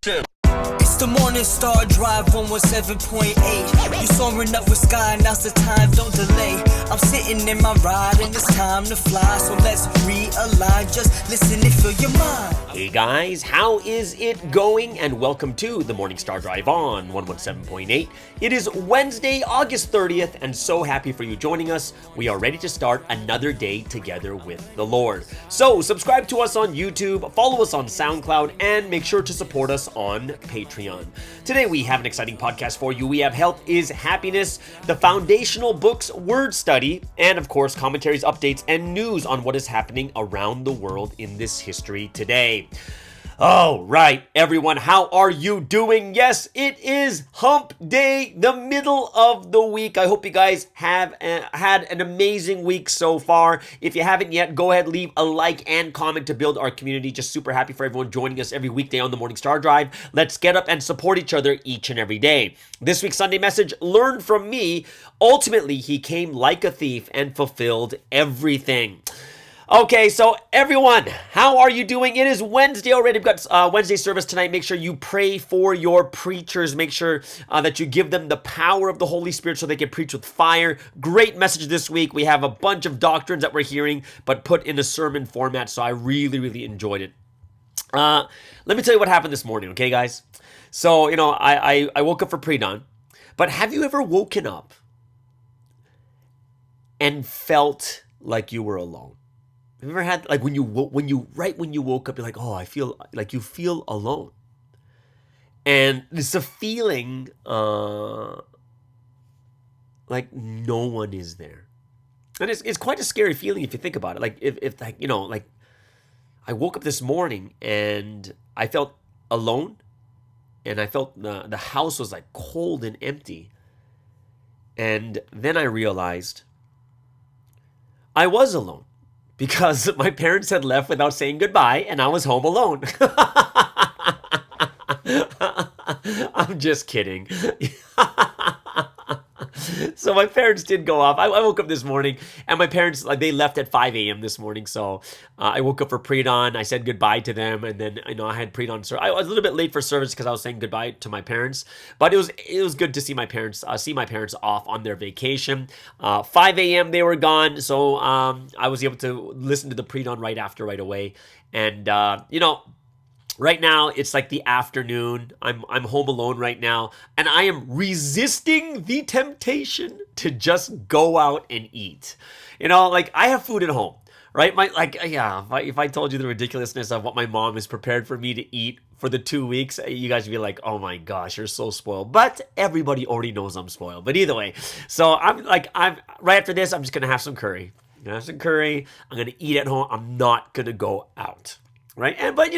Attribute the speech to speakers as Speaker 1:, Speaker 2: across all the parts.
Speaker 1: It's the Morning Star Drive 117.8. You soaring up with sky, now's the time, don't delay. I'm sitting in my ride and it's time to fly. So let's realign, just listen and fill your mind.
Speaker 2: Hey guys, how is it going? And welcome to the Morning Star Drive on 117.8. It is Wednesday, August 30th, and so happy for you joining us. We are ready to start another day together with the Lord. So subscribe to us on YouTube, follow us on SoundCloud, and make sure to support us on Patreon. Today we have an exciting podcast for you. We have Health is Happiness, the Foundational Books Word Study, and of course commentaries, updates, and news on what is happening around the world in this history today. All right, everyone, how are you doing? Yes, it is Hump Day, the middle of the week. I hope you guys have had an amazing week so far. If you haven't yet, go ahead, leave a like and comment to build our community. Just super happy for everyone joining us every weekday on the Morning Star Drive. Let's get up and support each other each and every day. This week's Sunday message, learn from me. Ultimately, he came like a thief and fulfilled everything. Okay, so everyone, how are you doing? It is Wednesday already. We've got Wednesday service tonight. Make sure you pray for your preachers. Make sure that you give them the power of the Holy Spirit so they can preach with fire. Great message this week. We have a bunch of doctrines that we're hearing, but put in a sermon format, so I really enjoyed it. Let me tell you what happened this morning, okay, guys? So, I woke up for pre-dawn, but have you ever woken up and felt like you were alone? Have you ever had, like, when you woke up, you're like, oh, I feel like you feel alone. And it's a feeling like no one is there. And it's quite a scary feeling if you think about it. Like, if I woke up this morning and I felt alone, and I felt the house was like cold and empty. And then I realized I was alone. Because my parents had left without saying goodbye, and I was home alone. I'm just kidding. So my parents did go off. I woke up this morning, and my parents, they left at 5 a.m. this morning. So I woke up for pre-dawn. I said goodbye to them, and then I had pre-dawn. I was a little bit late for service because I was saying goodbye to my parents. But it was good to see my parents off on their vacation. 5 a.m. they were gone, so I was able to listen to the pre-dawn right away. And right now, it's like the afternoon. I'm home alone right now, and I am resisting the temptation to just go out and eat. I have food at home, right? If I told you the ridiculousness of what my mom has prepared for me to eat for the 2 weeks, you guys would be like, oh my gosh, you're so spoiled. But everybody already knows I'm spoiled. But either way, so I'm right after this, I'm just gonna have some curry. I'm gonna have some curry. I'm gonna eat at home. I'm not gonna go out, right? But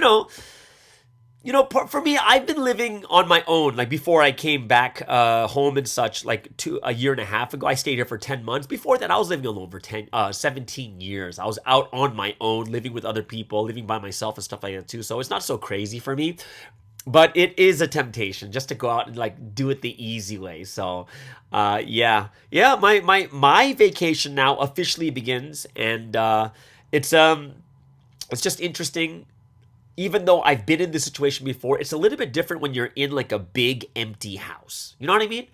Speaker 2: for me, I've been living on my own. Like before I came back home and such, like a year and a half ago, I stayed here for 10 months. Before that, I was living alone for 17 years. I was out on my own, living with other people, living by myself and stuff like that too. So it's not so crazy for me. But it is a temptation just to go out and do it the easy way. So, yeah. My vacation now officially begins, and it's just interesting. Even though I've been in this situation before, it's a little bit different when you're in like a big empty house. You know what I mean?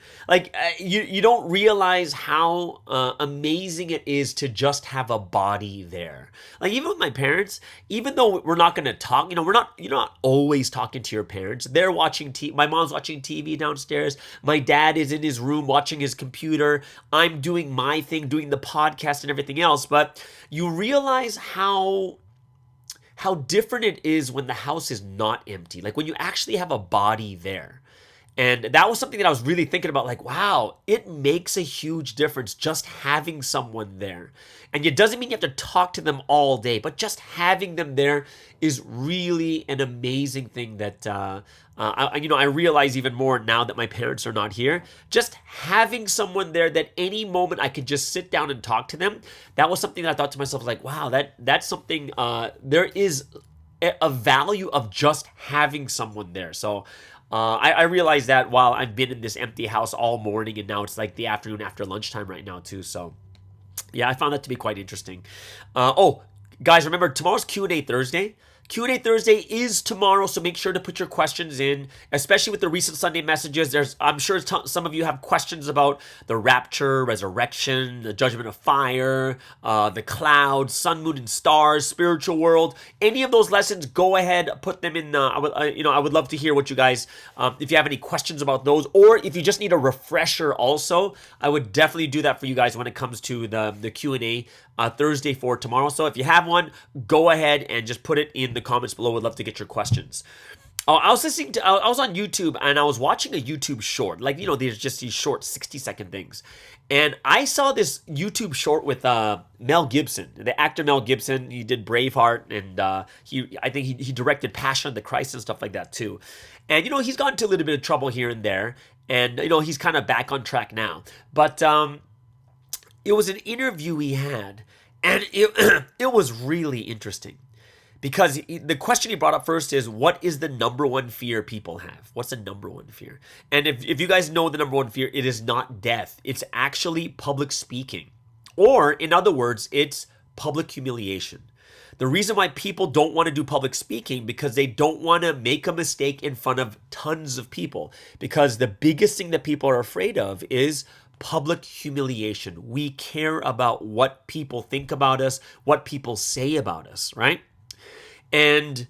Speaker 2: You don't realize how amazing it is to just have a body there. Like even with my parents, even though we're not going to talk, you're not always talking to your parents. They're watching TV. My mom's watching TV downstairs. My dad is in his room watching his computer. I'm doing my thing, doing the podcast and everything else. But you realize how different it is when the house is not empty. Like when you actually have a body there. And that was something that I was really thinking about, like, wow, it makes a huge difference just having someone there. And it doesn't mean you have to talk to them all day, but just having them there is really an amazing thing that I realize even more now that my parents are not here. Just having someone there that any moment I could just sit down and talk to them, that was something that I thought to myself, like, wow, that's something, there is a value of just having someone there. So I realized that while I've been in this empty house all morning, and now it's like the afternoon after lunchtime right now too. So yeah, I found that to be quite interesting. Guys, remember tomorrow's Q&A Thursday. Q&A Thursday is tomorrow, so make sure to put your questions in, especially with the recent Sunday messages. I'm sure some of you have questions about the rapture, resurrection, the judgment of fire, the clouds, sun, moon, and stars, spiritual world. Any of those lessons, go ahead, put them in. I would love to hear what you guys, if you have any questions about those, or if you just need a refresher also, I would definitely do that for you guys when it comes to the Q&A Thursday for tomorrow. So if you have one, go ahead and just put it in the comments below. Would love to get your questions. I was on YouTube and I was watching a YouTube short. There's just these short 60-second things. And I saw this YouTube short with Mel Gibson, the actor Mel Gibson. He did Braveheart, and I think he directed Passion of the Christ and stuff like that too. And he's gotten into a little bit of trouble here and there, and he's kind of back on track now. But it was an interview he had, and it was really interesting. Because the question he brought up first is, what is the number one fear people have? What's the number one fear? And if you guys know the number one fear, it is not death. It's actually public speaking. Or, in other words, it's public humiliation. The reason why people don't want to do public speaking, because they don't want to make a mistake in front of tons of people. Because the biggest thing that people are afraid of is public humiliation. We care about what people think about us, what people say about us, right? And,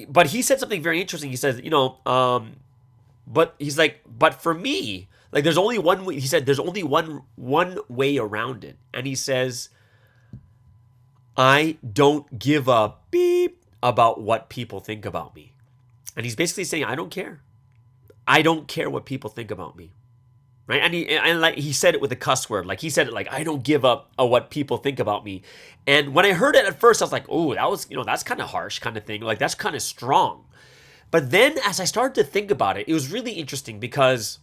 Speaker 2: but he said something very interesting. He says, but he's like, but for me, there's only one way. He said, there's only one way around it. And he says, I don't give a beep about what people think about me. And he's basically saying, I don't care. I don't care what people think about me. Right? And he said it with a cuss word. He said it I don't give up what people think about me. And when I heard it at first, I was like, oh, that was, that's kind of harsh kind of thing. That's kind of strong. But then as I started to think about it, it was really interesting because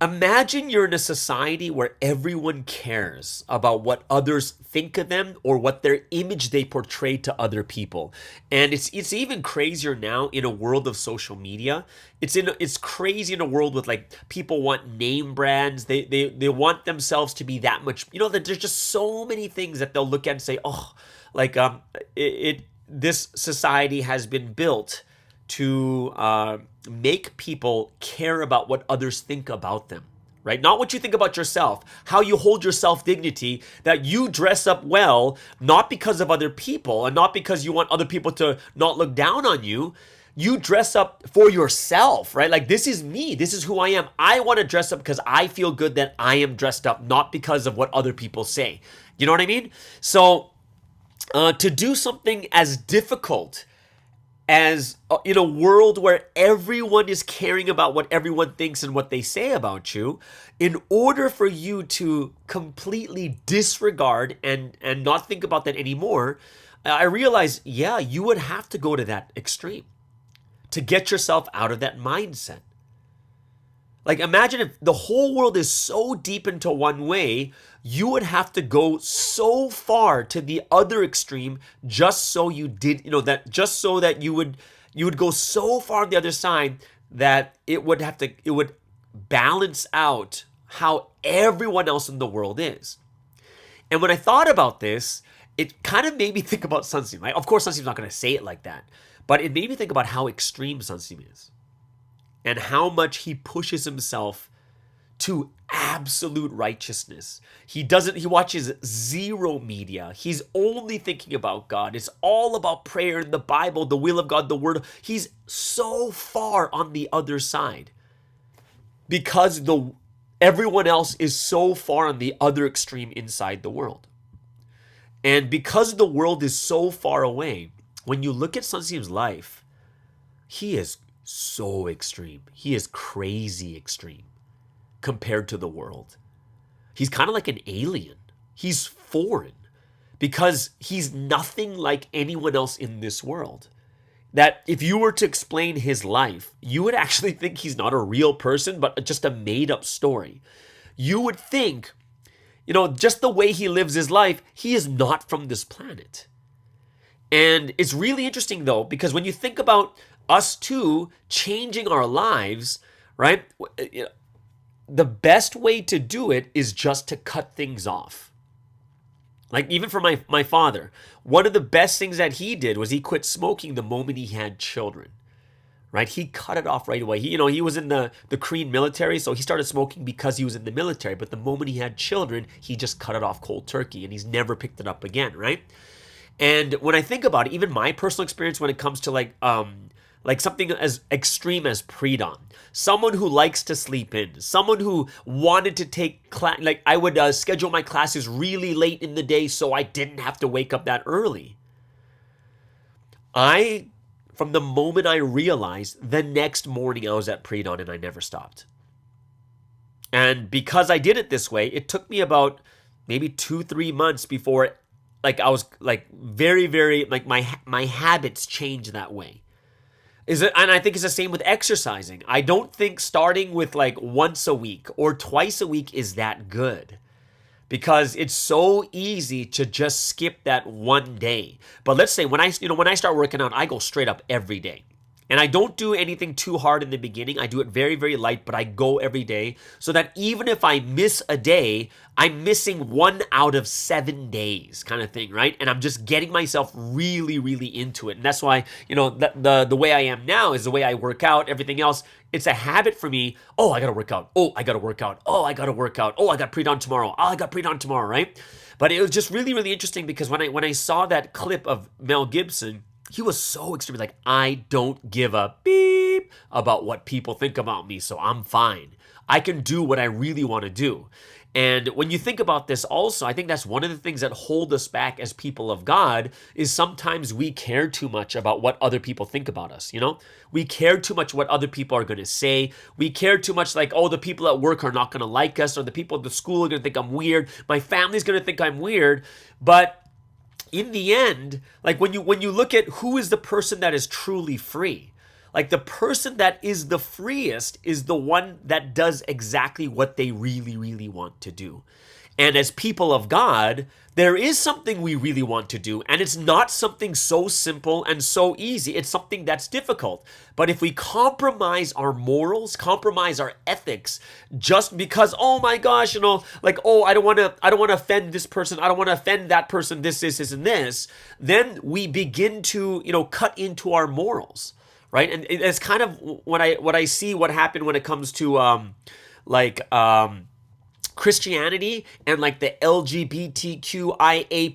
Speaker 2: imagine you're in a society where everyone cares about what others think of them or what their image they portray to other people. And it's even crazier now in a world of social media. It's crazy in a world with people want name brands. They want themselves to be that much, that there's just so many things that they'll look at and say, oh, this society has been built to make people care about what others think about them, right? Not what you think about yourself, how you hold your self-dignity, that you dress up well, not because of other people and not because you want other people to not look down on you. You dress up for yourself, right? This is me. This is who I am. I want to dress up because I feel good that I am dressed up, not because of what other people say. You know what I mean? So to do something as difficult as in a world where everyone is caring about what everyone thinks and what they say about you, in order for you to completely disregard and not think about that anymore, I realized, yeah, you would have to go to that extreme to get yourself out of that mindset. Imagine if the whole world is so deep into one way, you would have to go so far to the other extreme just so you did, just so that you would go so far on the other side that it would balance out how everyone else in the world is. And when I thought about this, it kind of made me think about Sunseam. Of course, Sunseam's not going to say it like that, but it made me think about how extreme Sunseam is. And how much he pushes himself to absolute righteousness. He watches zero media. He's only thinking about God. It's all about prayer and the Bible, the will of God, the word. He's so far on the other side because everyone else is so far on the other extreme inside the world. And because the world is so far away, when you look at Sunseam's life, he is so extreme. He is crazy extreme compared to the world. He's kind of like an alien. He's foreign because he's nothing like anyone else in this world. That if you were to explain his life, you would actually think he's not a real person, but just a made-up story. You would think, just the way he lives his life, he is not from this planet. And it's really interesting, though, because when you think about us too changing our lives, right? The best way to do it is just to cut things off. Like even for my father, one of the best things that he did was he quit smoking the moment he had children. Right? He cut it off right away. He was in the Korean military, so he started smoking because he was in the military. But the moment he had children, he just cut it off cold turkey, and he's never picked it up again, right? And when I think about it, even my personal experience when it comes to like something as extreme as pre-dawn, someone who likes to sleep in, someone who wanted to take class, like I would schedule my classes really late in the day so I didn't have to wake up that early. From the moment I realized, the next morning I was at pre-dawn and I never stopped. And because I did it this way, it took me about maybe 2-3 months before like I was like very, very, like my habits changed that way. And I think it's the same with exercising. I don't think starting with like once a week or twice a week is that good, because it's so easy to just skip that one day. But let's say when I start working out, I go straight up every day. And I don't do anything too hard in the beginning. I do it very, very light, but I go every day so that even if I miss a day, I'm missing 1 out of 7 days kind of thing, right? And I'm just getting myself really, really into it. And that's why, the way I am now is the way I work out, everything else. It's a habit for me. Oh, I got to work out. Oh, I got to work out. Oh, I got to work out. Oh, I got pre-dawn tomorrow. Oh, I got pre-dawn tomorrow, right? But it was just really, really interesting because when I saw that clip of Mel Gibson, he was so extreme. Like, I don't give a beep about what people think about me, so I'm fine. I can do what I really want to do. And when you think about this also, I think that's one of the things that hold us back as people of God is sometimes we care too much about what other people think about us, We care too much what other people are going to say. We care too much like, oh, the people at work are not going to like us, or the people at the school are going to think I'm weird. My family's going to think I'm weird. But in the end, like when you look at who is the person that is truly free, like the person that is the freest is the one that does exactly what they really, really want to do. And as people of God, there is something we really want to do, and it's not something so simple and so easy. It's something that's difficult. But if we compromise our morals, compromise our ethics, just because, oh my gosh, like, oh, I don't want to offend this person, I don't want to offend that person, this, and this, then we begin to, cut into our morals, right? And it's kind of what I see what happened when it comes to Christianity and like the LGBTQIA++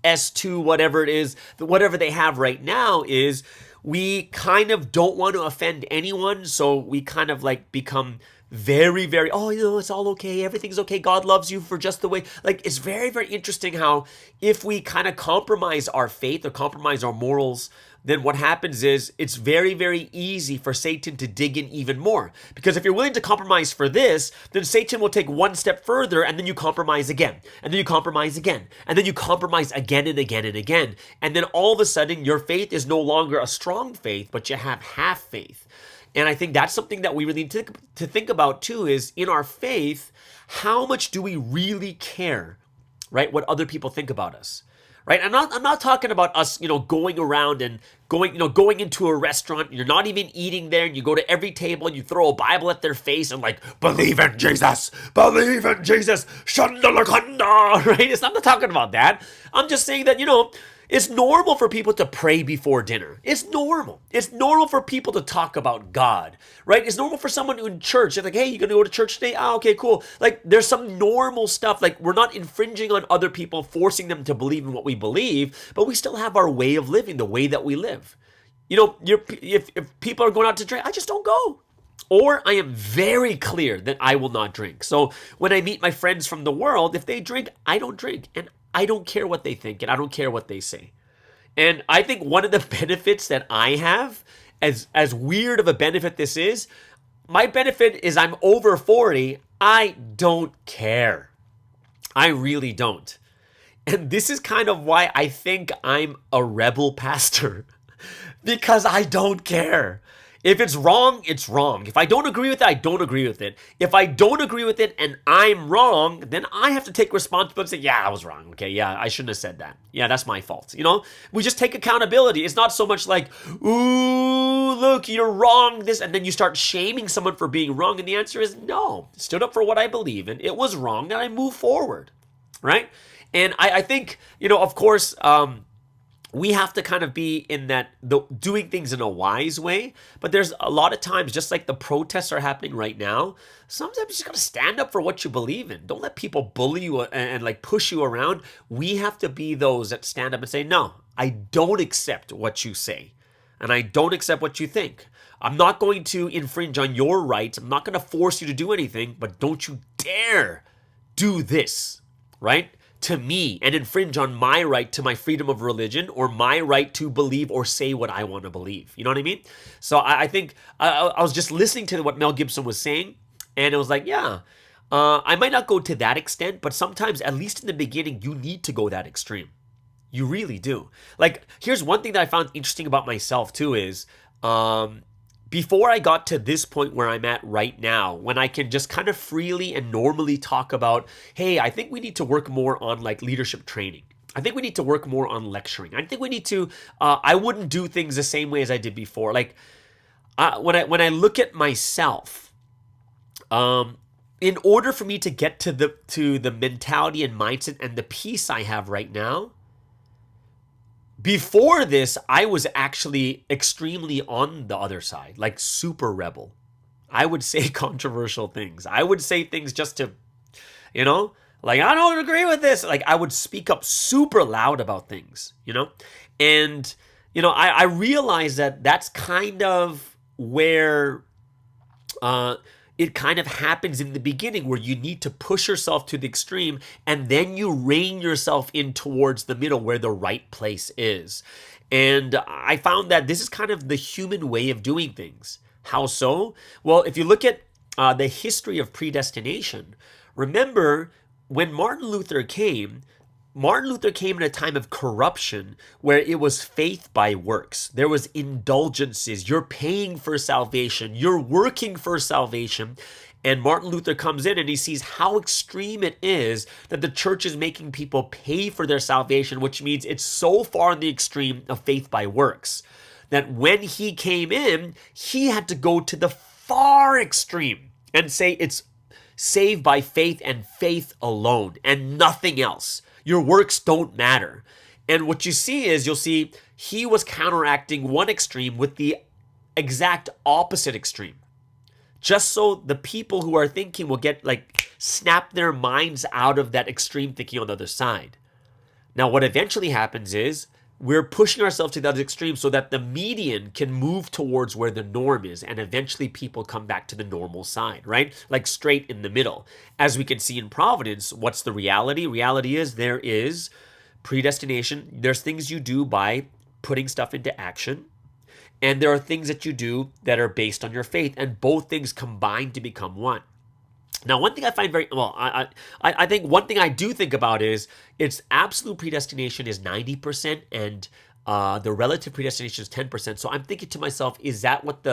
Speaker 2: S2, whatever it is, whatever they have right now is we kind of don't want to offend anyone. So we kind of like become very, very, it's all okay. Everything's okay. God loves you for just the way, like, it's very, very interesting how if we kind of compromise our faith or compromise our morals, then what happens is it's very, very easy for Satan to dig in even more. Because if you're willing to compromise for this, then Satan will take one step further and then you compromise again. And then you compromise again. And then you compromise again and again and again. And then all of a sudden your faith is no longer a strong faith, but you have half faith. And I think that's something that we really need to think about too, is in our faith, how much do we really care, right? What other people think about us. Right? I'm not talking about us, going around and going into a restaurant. You're not even eating there, and you go to every table and you throw a Bible at their face and like, believe in Jesus, Shandalakanda, right? I'm not talking about that. I'm just saying that, it's normal for people to pray before dinner. It's normal. It's normal for people to talk about God, right? It's normal for someone in church. It's like, hey, you going to go to church today? Okay, cool. Like, there's some normal stuff. Like, we're not infringing on other people, forcing them to believe in what we believe, but we still have our way of living, the way that we live. If people are going out to drink, I just don't go. Or I am very clear that I will not drink. So when I meet my friends from the world, if they drink, I don't drink. And I don't care what they think, and I don't care what they say. And I think one of the benefits that I have, as weird of a benefit this is, my benefit is I'm over 40. I don't care. I really don't. And this is kind of why I think I'm a rebel pastor, because I don't care. If it's wrong, it's wrong. If I don't agree with it, I don't agree with it. If I don't agree with it and I'm wrong, then I have to take responsibility and say, yeah, I was wrong. Okay, yeah, I shouldn't have said that. Yeah, that's my fault. We just take accountability. It's not so much like, ooh, look, you're wrong, this, and then you start shaming someone for being wrong. And the answer is no. Stood up for what I believe in. It was wrong, and I move forward, right? And I think, of course, we have to kind of be in that doing things in a wise way. But there's a lot of times, just like the protests are happening right now, sometimes you just got to stand up for what you believe in. Don't let people bully you and like push you around. We have to be those that stand up and say, no, I don't accept what you say. And I don't accept what you think. I'm not going to infringe on your rights. I'm not going to force you to do anything, but don't you dare do this, right? To me, and infringe on my right to my freedom of religion or my right to believe or say what I want to believe. You know what I mean? So I think I was just listening to what Mel Gibson was saying, and it was like, yeah, I might not go to that extent, but sometimes, at least in the beginning, you need to go that extreme. You really do. Like, here's one thing that I found interesting about myself too is, before I got to this point where I'm at right now, when I can just kind of freely and normally talk about, hey, I think we need to work more on like leadership training. I think we need to work more on lecturing. I think we need to, I wouldn't do things the same way as I did before. Like, when I look at myself, in order for me to get to the mentality and mindset and the peace I have right now, before this, I was actually extremely on the other side, like super rebel. I would say controversial things. I would say things just to, like, I don't agree with this. Like, I would speak up super loud about things, And, I realized that that's kind of where it kind of happens in the beginning, where you need to push yourself to the extreme and then you rein yourself in towards the middle where the right place is. And I found that this is kind of the human way of doing things. How so? Well, if you look at the history of predestination, remember when Martin Luther came in a time of corruption where it was faith by works. There was indulgences. You're paying for salvation. You're working for salvation. And Martin Luther comes in and he sees how extreme it is that the church is making people pay for their salvation, which means it's so far in the extreme of faith by works that when he came in, he had to go to the far extreme and say it's saved by faith and faith alone and nothing else. Your works don't matter. And what you see is, you'll see he was counteracting one extreme with the exact opposite extreme. Just so the people who are thinking will get, like, snap their minds out of that extreme thinking on the other side. Now, what eventually happens is we're pushing ourselves to the other extreme so that the median can move towards where the norm is, and eventually people come back to the normal side, right? Like straight in the middle. As we can see in Providence, what's the reality? Reality is there is predestination. There's things you do by putting stuff into action, and there are things that you do that are based on your faith, and both things combine to become one. Now, one thing I find I think one thing I do think about is it's absolute predestination is 90% and the relative predestination is 10%. So I'm thinking to myself, is that what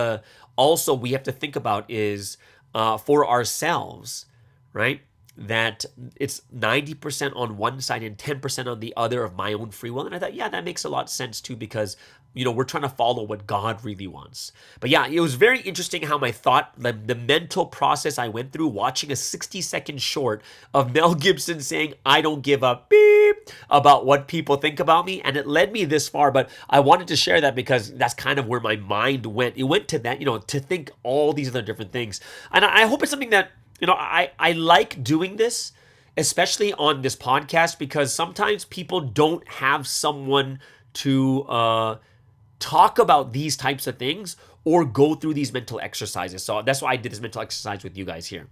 Speaker 2: also we have to think about is for ourselves, right? That it's 90% on one side and 10% on the other of my own free will. And I thought, yeah, that makes a lot of sense too, because we're trying to follow what God really wants. But yeah, it was very interesting how my thought, the mental process I went through watching a 60-second short of Mel Gibson saying, I don't give a beep about what people think about me. And it led me this far, but I wanted to share that because that's kind of where my mind went. It went to that, to think all these other different things. And I hope it's something that, I like doing this, especially on this podcast, because sometimes people don't have someone to talk about these types of things or go through these mental exercises. So that's why I did this mental exercise with you guys here.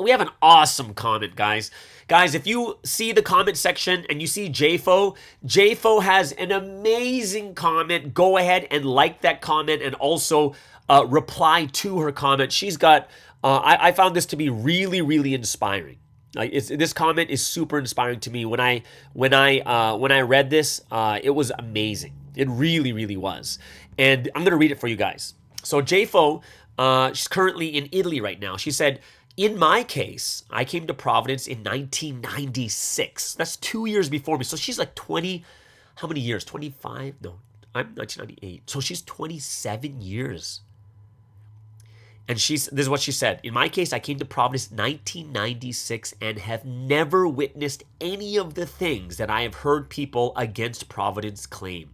Speaker 2: We have an awesome comment, guys. Guys, if you see the comment section and you see JFO has an amazing comment. Go ahead and like that comment and also reply to her comment. She's got, I found this to be really, really inspiring. This comment is super inspiring to me. When I read this, it was amazing. It really, really was. And I'm going to read it for you guys. So JFO, she's currently in Italy right now. She said, in my case, I came to Providence in 1996. That's 2 years before me. So she's like 20, how many years? 25? No, I'm 1998. So she's 27 years. And this is what she said. In my case, I came to Providence 1996 and have never witnessed any of the things that I have heard people against Providence claim.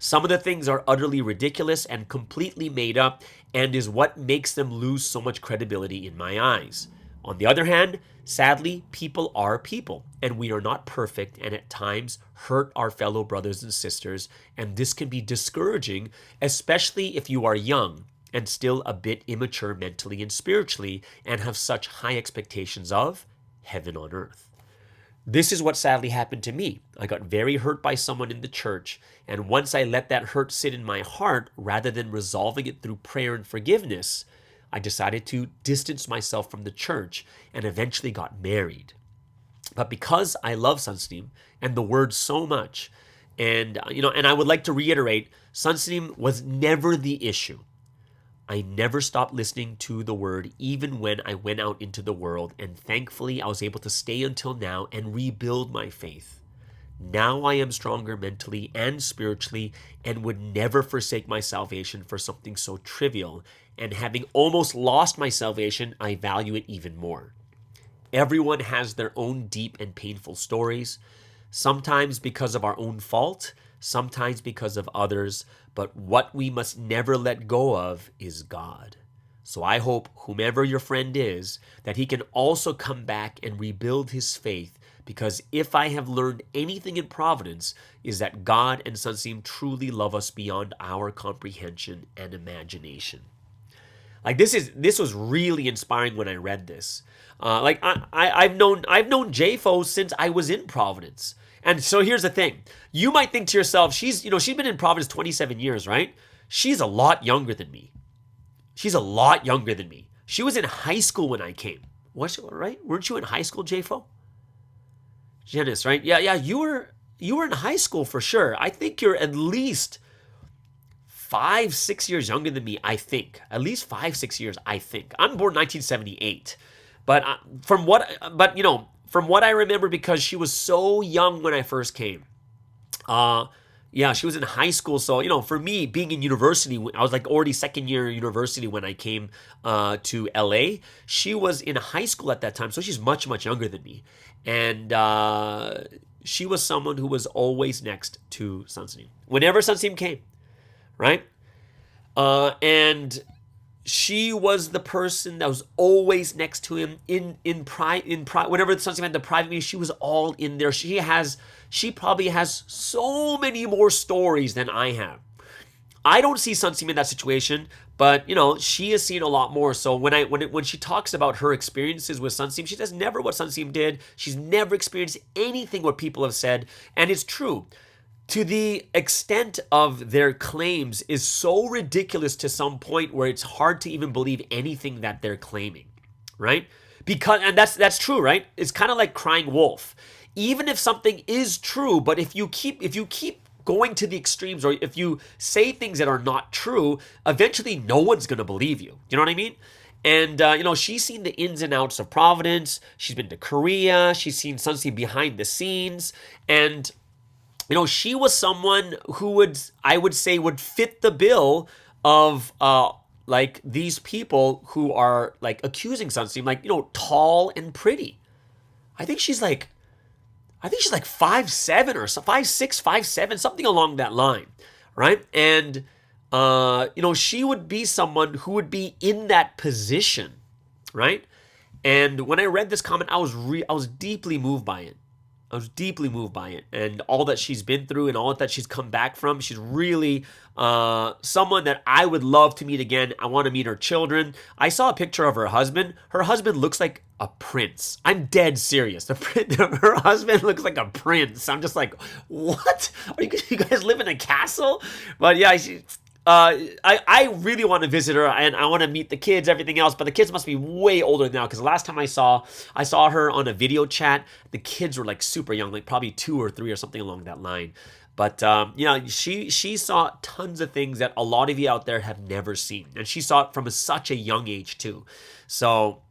Speaker 2: Some of the things are utterly ridiculous and completely made up, and is what makes them lose so much credibility in my eyes. On the other hand, sadly, people are people, and we are not perfect, and at times hurt our fellow brothers and sisters, and this can be discouraging, especially if you are young and still a bit immature mentally and spiritually, and have such high expectations of heaven on earth. This is what sadly happened to me. I got very hurt by someone in the church, and once I let that hurt sit in my heart, rather than resolving it through prayer and forgiveness, I decided to distance myself from the church and eventually got married. But because I love Sunsteam and the word so much, and I would like to reiterate, Sunsteam was never the issue. I never stopped listening to the word even when I went out into the world, and thankfully I was able to stay until now and rebuild my faith. Now I am stronger mentally and spiritually and would never forsake my salvation for something so trivial, and having almost lost my salvation, I value it even more. Everyone has their own deep and painful stories, sometimes because of our own fault, sometimes because of others, but what we must never let go of is God. So I hope whomever your friend is, that he can also come back and rebuild his faith, because if I have learned anything in Providence, is that God and Sunsteam truly love us beyond our comprehension and imagination. Like this was really inspiring when I read this. I've known JFO since I was in Providence. And so here's the thing. You might think to yourself, she's been in Providence 27 years, right? She's a lot younger than me. She was in high school when I came. Was she, right? Weren't you in high school, JFO? Janice, right? Yeah, you were in high school for sure. I think you're at least 5-6 years younger than me, I think. At least 5-6 years, I think. I'm born 1978. But from what I remember, because she was so young when I first came. She was in high school. So, for me, being in university, I was like already second year university when I came to LA. She was in high school at that time. So she's much, much younger than me. And she was someone who was always next to Sunsteam. Whenever Sunsteam came, right? And she was the person that was always next to him in private. Whenever Sunsteam had the private meeting, she was all in there. She probably has so many more stories than I have. I don't see Sunsteam in that situation, but she has seen a lot more. So when she talks about her experiences with Sunsteam, she says never what Sunsteam did. She's never experienced anything what people have said, and it's true. To the extent of their claims is so ridiculous to some point where it's hard to even believe anything that they're claiming, right? And that's true, right? It's kind of like crying wolf. Even if something is true, but if you keep going to the extremes, or if you say things that are not true, eventually no one's going to believe you. You know what I mean? And, she's seen the ins and outs of Providence. She's been to Korea. She's seen Sunsteam behind the scenes. And she was someone who I would say would fit the bill of like these people who are like accusing Sunsteam, like, tall and pretty. I think she's like 5'7" or 5'6", 5'7", something along that line, right? And she would be someone who would be in that position, right? And when I read this comment, I was deeply moved by it. And all that she's been through and all that she's come back from. She's really someone that I would love to meet again. I want to meet her children. I saw a picture of her husband. Her husband looks like a prince. I'm dead serious. Her husband looks like a prince. I'm just like, what? Are you guys live in a castle? But yeah, I really want to visit her, and I want to meet the kids, everything else, but the kids must be way older now, because the last time I saw her on a video chat, the kids were like super young, like probably 2 or 3 or something along that line. But she saw tons of things that a lot of you out there have never seen, and she saw it from such a young age too. So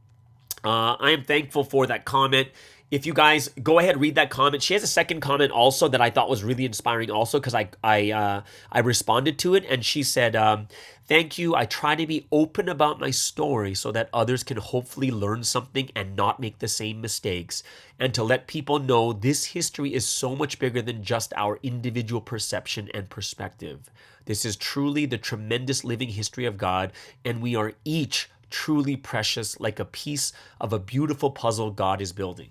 Speaker 2: I am thankful for that comment. if you guys go ahead, read that comment. She has a second comment also that I thought was really inspiring also, because I responded to it, and she said, thank you. I try to be open about my story so that others can hopefully learn something and not make the same mistakes, and to let people know this history is so much bigger than just our individual perception and perspective. This is truly the tremendous living history of God, and we are each truly precious, like a piece of a beautiful puzzle God is building.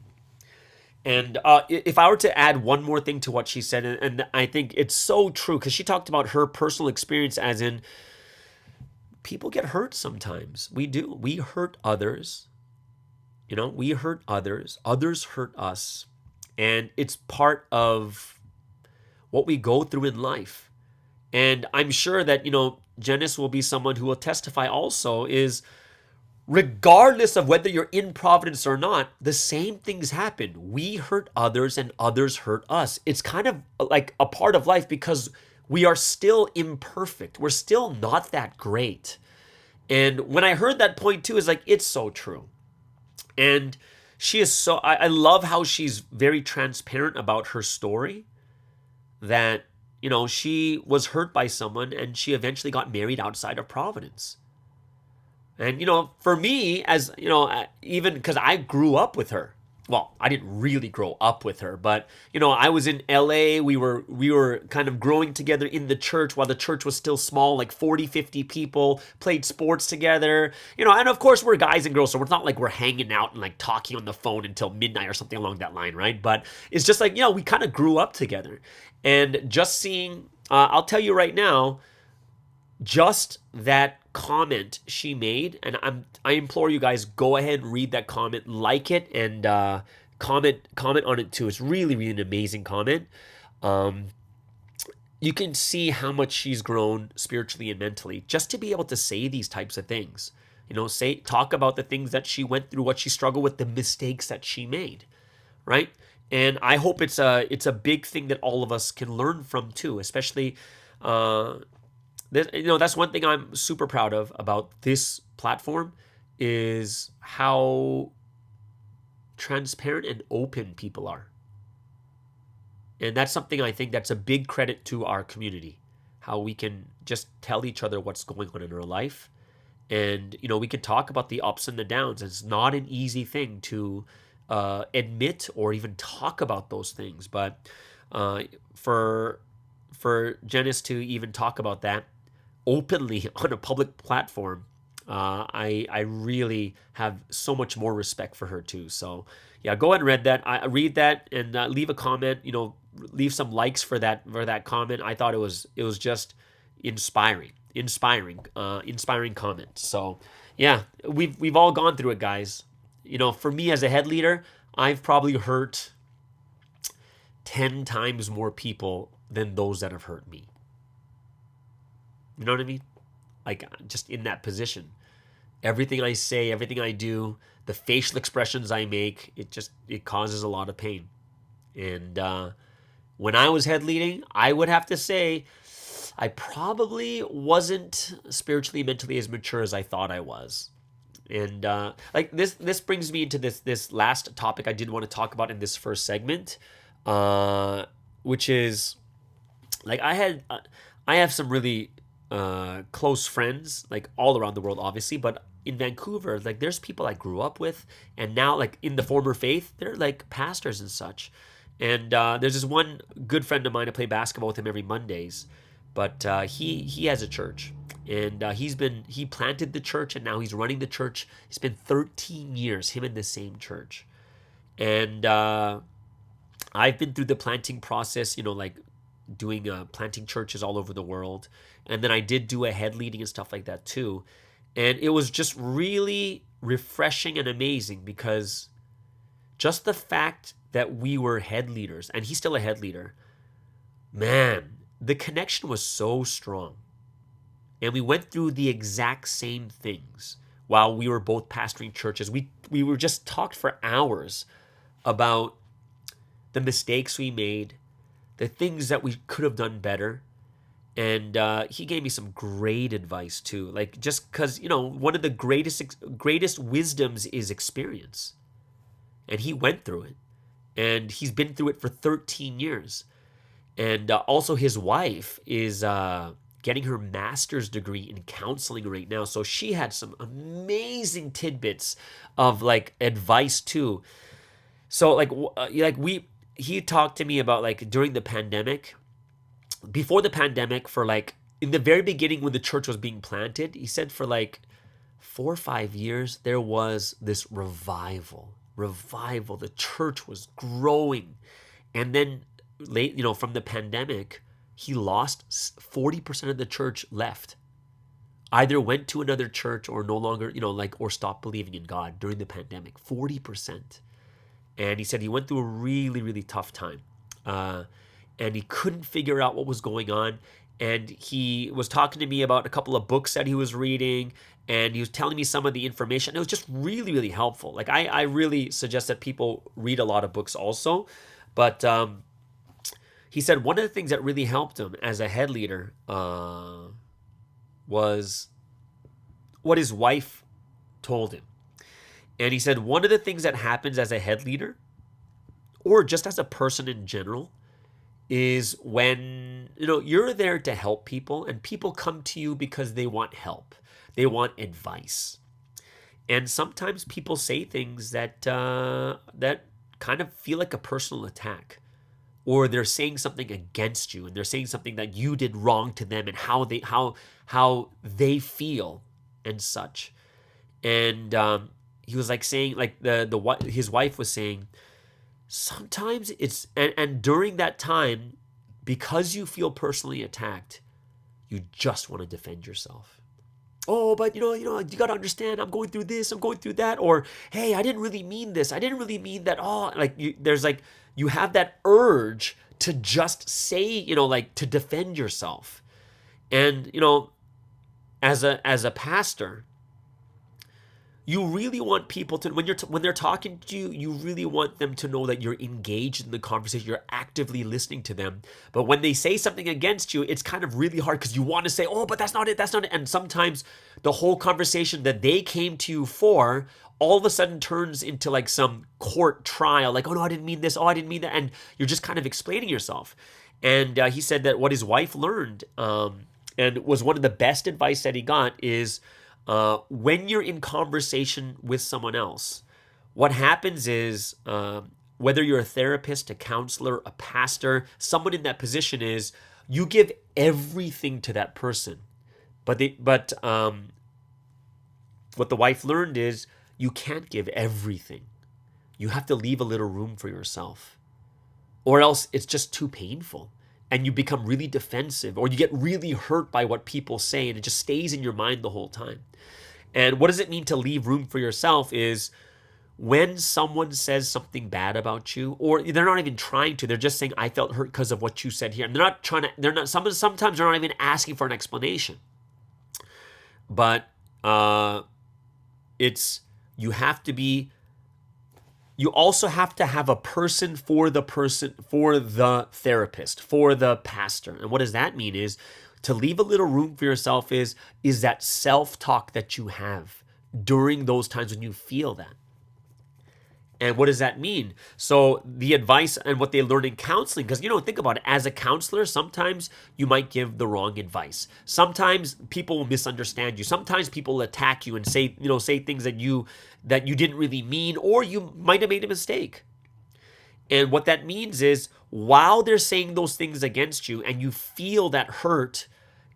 Speaker 2: And if I were to add one more thing to what she said, and I think it's so true, because she talked about her personal experience, as in people get hurt sometimes. We do. We hurt others. We hurt others. Others hurt us. And it's part of what we go through in life. And I'm sure that, Janice will be someone who will testify also, is regardless of whether you're in Providence or not, the same things happen. We hurt others and others hurt us. It's kind of like a part of life, because we are still imperfect. We're still not that great. And when I heard that point too, it's like, it's so true. And she is so, I love how she's very transparent about her story, that, she was hurt by someone and she eventually got married outside of Providence. And, for me, as, even because I grew up with her. Well, I didn't really grow up with her, but, I was in LA. We were kind of growing together in the church while the church was still small, like 40, 50 people, played sports together, and of course we're guys and girls, so it's not like we're hanging out and like talking on the phone until midnight or something along that line, right? But it's just like, we kind of grew up together. And just seeing, I'll tell you right now, just that comment she made, and I implore you guys, go ahead and read that comment, like it, and comment on it too. It's really, really an amazing comment. You can see how much she's grown spiritually and mentally just to be able to say these types of things. Talk about the things that she went through, what she struggled with, the mistakes that she made, right? And I hope it's a big thing that all of us can learn from too, especially. That's one thing I'm super proud of about this platform, is how transparent and open people are. And that's something I think that's a big credit to our community, how we can just tell each other what's going on in our life. And, we can talk about the ups and the downs. It's not an easy thing to admit or even talk about those things. But for Janice to even talk about that openly on a public platform, I really have so much more respect for her too. So yeah, go ahead and read that and leave a comment. Leave some likes for that comment. I thought it was just inspiring comment. So yeah, we've all gone through it, guys. For me as a head leader, I've probably hurt 10 times more people than those that have hurt me. You know what I mean? Like, just in that position. Everything I say, everything I do, the facial expressions I make, it causes a lot of pain. And when I was head leading, I would have to say I probably wasn't spiritually, mentally as mature as I thought I was. And this brings me into this last topic I did want to talk about in this first segment, which is, like, I have some really close friends, like, all around the world, obviously, but in Vancouver, like, there's people I grew up with, and now, like, in the former faith, they're like pastors and such. And there's this one good friend of mine. I play basketball with him every Mondays, but he has a church, and he planted the church, and now he's running the church. It's been 13 years, him in the same church, and I've been through the planting process, like doing planting churches all over the world. And then I did do a head leading and stuff like that too. And it was just really refreshing and amazing, because just the fact that we were head leaders, and he's still a head leader, man, the connection was so strong. And we went through the exact same things while we were both pastoring churches. We were just talked for hours about the mistakes we made, the things that we could have done better. And he gave me some great advice too. Like, just because, one of the greatest wisdoms is experience. And he went through it. And he's been through it for 13 years. And also his wife is getting her master's degree in counseling right now. So she had some amazing tidbits of like advice too. So he talked to me about like during the pandemic, before the pandemic, for like in the very beginning when the church was being planted, he said for like 4 or 5 years there was this revival. The church was growing. And then from the pandemic, he lost 40% of the church left. Either went to another church or no longer, or stopped believing in God during the pandemic. 40%. And he said he went through a really, really tough time. And he couldn't figure out what was going on. And he was talking to me about a couple of books that he was reading. And he was telling me some of the information. It was just really, really helpful. Like I really suggest that people read a lot of books also. But he said one of the things that really helped him as a head leader was what his wife told him. And he said one of the things that happens as a head leader, or just as a person in general, is when you're there to help people, and people come to you because they want help, they want advice, and sometimes people say things that that kind of feel like a personal attack, or they're saying something against you, and they're saying something that you did wrong to them, and how they feel and such. And he was like saying, like his wife was saying, sometimes it's and during that time, because you feel personally attacked, you just want to defend yourself. Oh, but you got to understand, I'm going through this, I'm going through that, or hey, I didn't really mean this, I didn't really mean that. Oh, you have that urge to just say, to defend yourself. And as a pastor, you really want people to, when they're talking to you, you really want them to know that you're engaged in the conversation, you're actively listening to them. But when they say something against you, it's kind of really hard because you want to say, oh, but that's not it. And sometimes the whole conversation that they came to you for all of a sudden turns into like some court trial. Like, oh no, I didn't mean this. Oh, I didn't mean that. And you're just kind of explaining yourself. And he said that what his wife learned, and was one of the best advice that he got, is when you're in conversation with someone else, what happens is, whether you're a therapist, a counselor, a pastor, someone in that position, is you give everything to that person. But what the wife learned is you can't give everything. You have to leave a little room for yourself, or else it's just too painful. And you become really defensive, or you get really hurt by what people say, and it just stays in your mind the whole time. And what does it mean to leave room for yourself is when someone says something bad about you, or they're not even trying to, they're just saying, I felt hurt because of what you said here. And sometimes they're not even asking for an explanation. But you also have to have a person for the therapist, for the pastor. And what does that mean is to leave a little room for yourself is that self-talk that you have during those times when you feel that. And what does that mean? So the advice and what they learn in counseling, because think about it, as a counselor, sometimes you might give the wrong advice. Sometimes people will misunderstand you. Sometimes people will attack you and say things that you didn't really mean, or you might have made a mistake. And what that means is, while they're saying those things against you and you feel that hurt,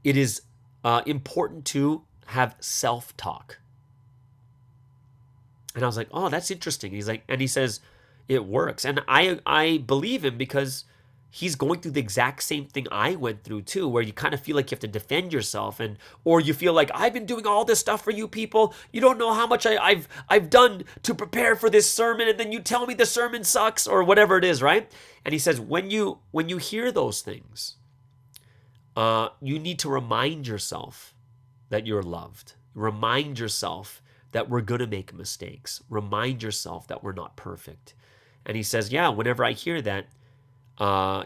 Speaker 2: it is important to have self-talk. And I was like, oh, that's interesting. He says, it works. And I believe him, because he's going through the exact same thing I went through too, where you kind of feel like you have to defend yourself, or you feel like, I've been doing all this stuff for you people. You don't know how much I've done to prepare for this sermon, and then you tell me the sermon sucks, or whatever it is, right? And he says, when you hear those things, you need to remind yourself that you're loved. Remind yourself that we're going to make mistakes. Remind yourself that we're not perfect. And he says, yeah, whenever I hear that,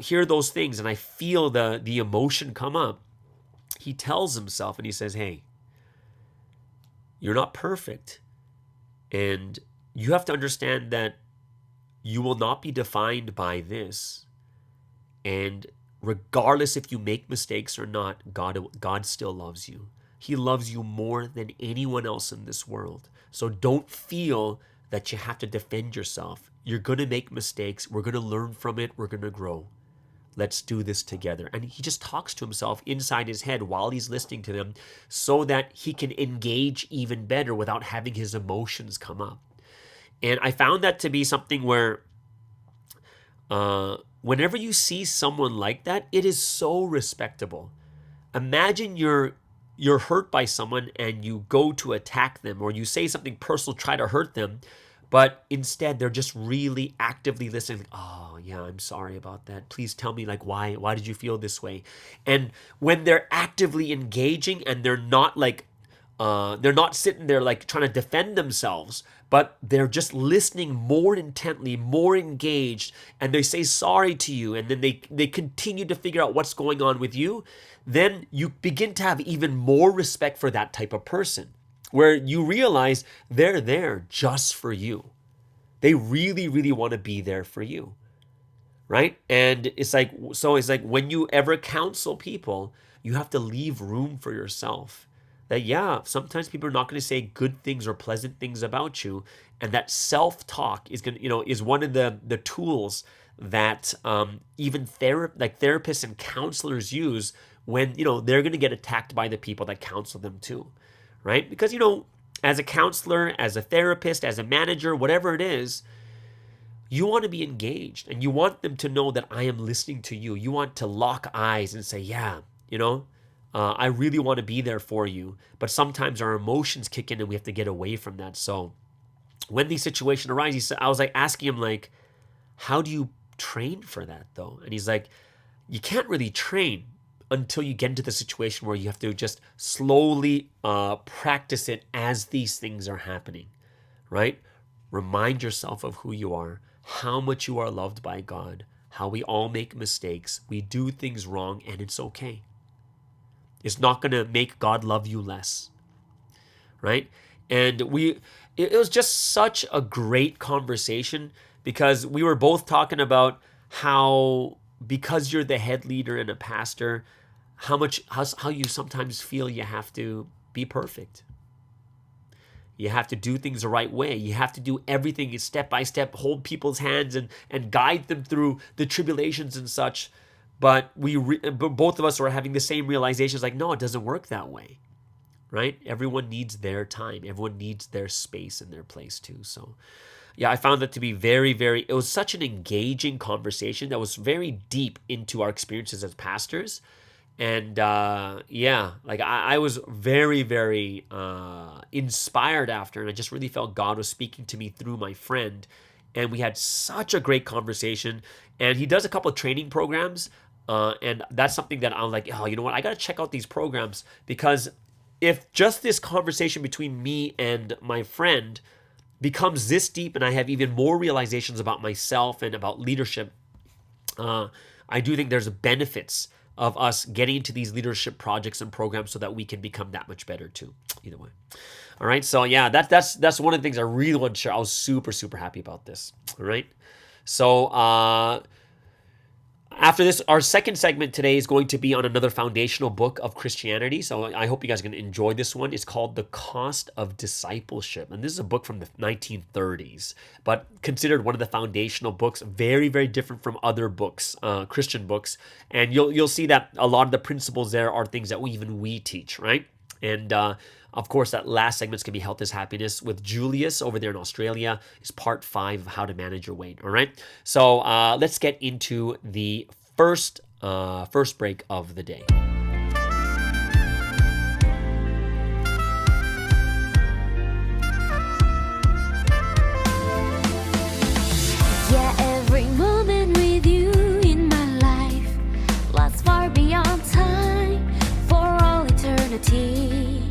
Speaker 2: hear those things, and I feel the emotion come up, he tells himself, and he says, hey, you're not perfect. And you have to understand that you will not be defined by this. And regardless if you make mistakes or not, God still loves you. He loves you more than anyone else in this world. So don't feel that you have to defend yourself. You're going to make mistakes. We're going to learn from it. We're going to grow. Let's do this together. And he just talks to himself inside his head while he's listening to them so that he can engage even better without having his emotions come up. And I found that to be something where whenever you see someone like that, it is so respectable. Imagine you're hurt by someone and you go to attack them, or you say something personal, try to hurt them, but instead they're just really actively listening. Like, oh yeah, I'm sorry about that. Please tell me, like, why did you feel this way? And when they're actively engaging and they're not sitting there like trying to defend themselves, but they're just listening more intently, more engaged, and they say sorry to you, and then they continue to figure out what's going on with you, then you begin to have even more respect for that type of person, where you realize they're there just for you. They really, really want to be there for you, right? And it's like when you ever counsel people, you have to leave room for yourself. That, yeah, sometimes people are not going to say good things or pleasant things about you, and that self-talk is is one of the tools that even therapists and counselors use when they're going to get attacked by the people that counsel them too, right? Because as a counselor, as a therapist, as a manager, whatever it is, you want to be engaged, and you want them to know that I am listening to you. You want to lock eyes and say, yeah, I really want to be there for you. But sometimes our emotions kick in and we have to get away from that. So when the situation arises, I was asking him, how do you train for that though? And he's like, you can't really train until you get into the situation where you have to just slowly practice it as these things are happening, right? Remind yourself of who you are, how much you are loved by God, how we all make mistakes. We do things wrong, and it's okay. It's not going to make God love you less, right? And it was just such a great conversation, because we were both talking about how, because you're the head leader and a pastor, how you sometimes feel you have to be perfect. You have to do things the right way. You have to do everything step by step, hold people's hands and guide them through the tribulations and such. But both of us were having the same realizations, no, it doesn't work that way, right? Everyone needs their time. Everyone needs their space and their place too. So yeah, I found that to be very, very, it was such an engaging conversation that was very deep into our experiences as pastors. And I was very, very inspired after, and I just really felt God was speaking to me through my friend. And we had such a great conversation. And he does a couple of training programs. And that's something that I'm like, oh, you know what? I got to check out these programs, because if just this conversation between me and my friend becomes this deep and I have even more realizations about myself and about leadership, I do think there's benefits of us getting into these leadership projects and programs so that we can become that much better too. Either way. All right. So yeah, that's one of the things I really want to share. I was super, super happy about this. All right. So, after this, our second segment today is going to be on another foundational book of Christianity. So I hope you guys are going to enjoy this one. It's called The Cost of Discipleship. And this is a book from the 1930s, but considered one of the foundational books, very, very different from other books, Christian books. And you'll see that a lot of the principles there are things that we teach, right? And of course, that last segment's going to be Health is Happiness with Julius over there in Australia. Is part 5 of how to manage your weight. All right. So let's get into the first break of the day.
Speaker 3: Yeah, every moment with you in my life lasts far beyond time, for all eternity.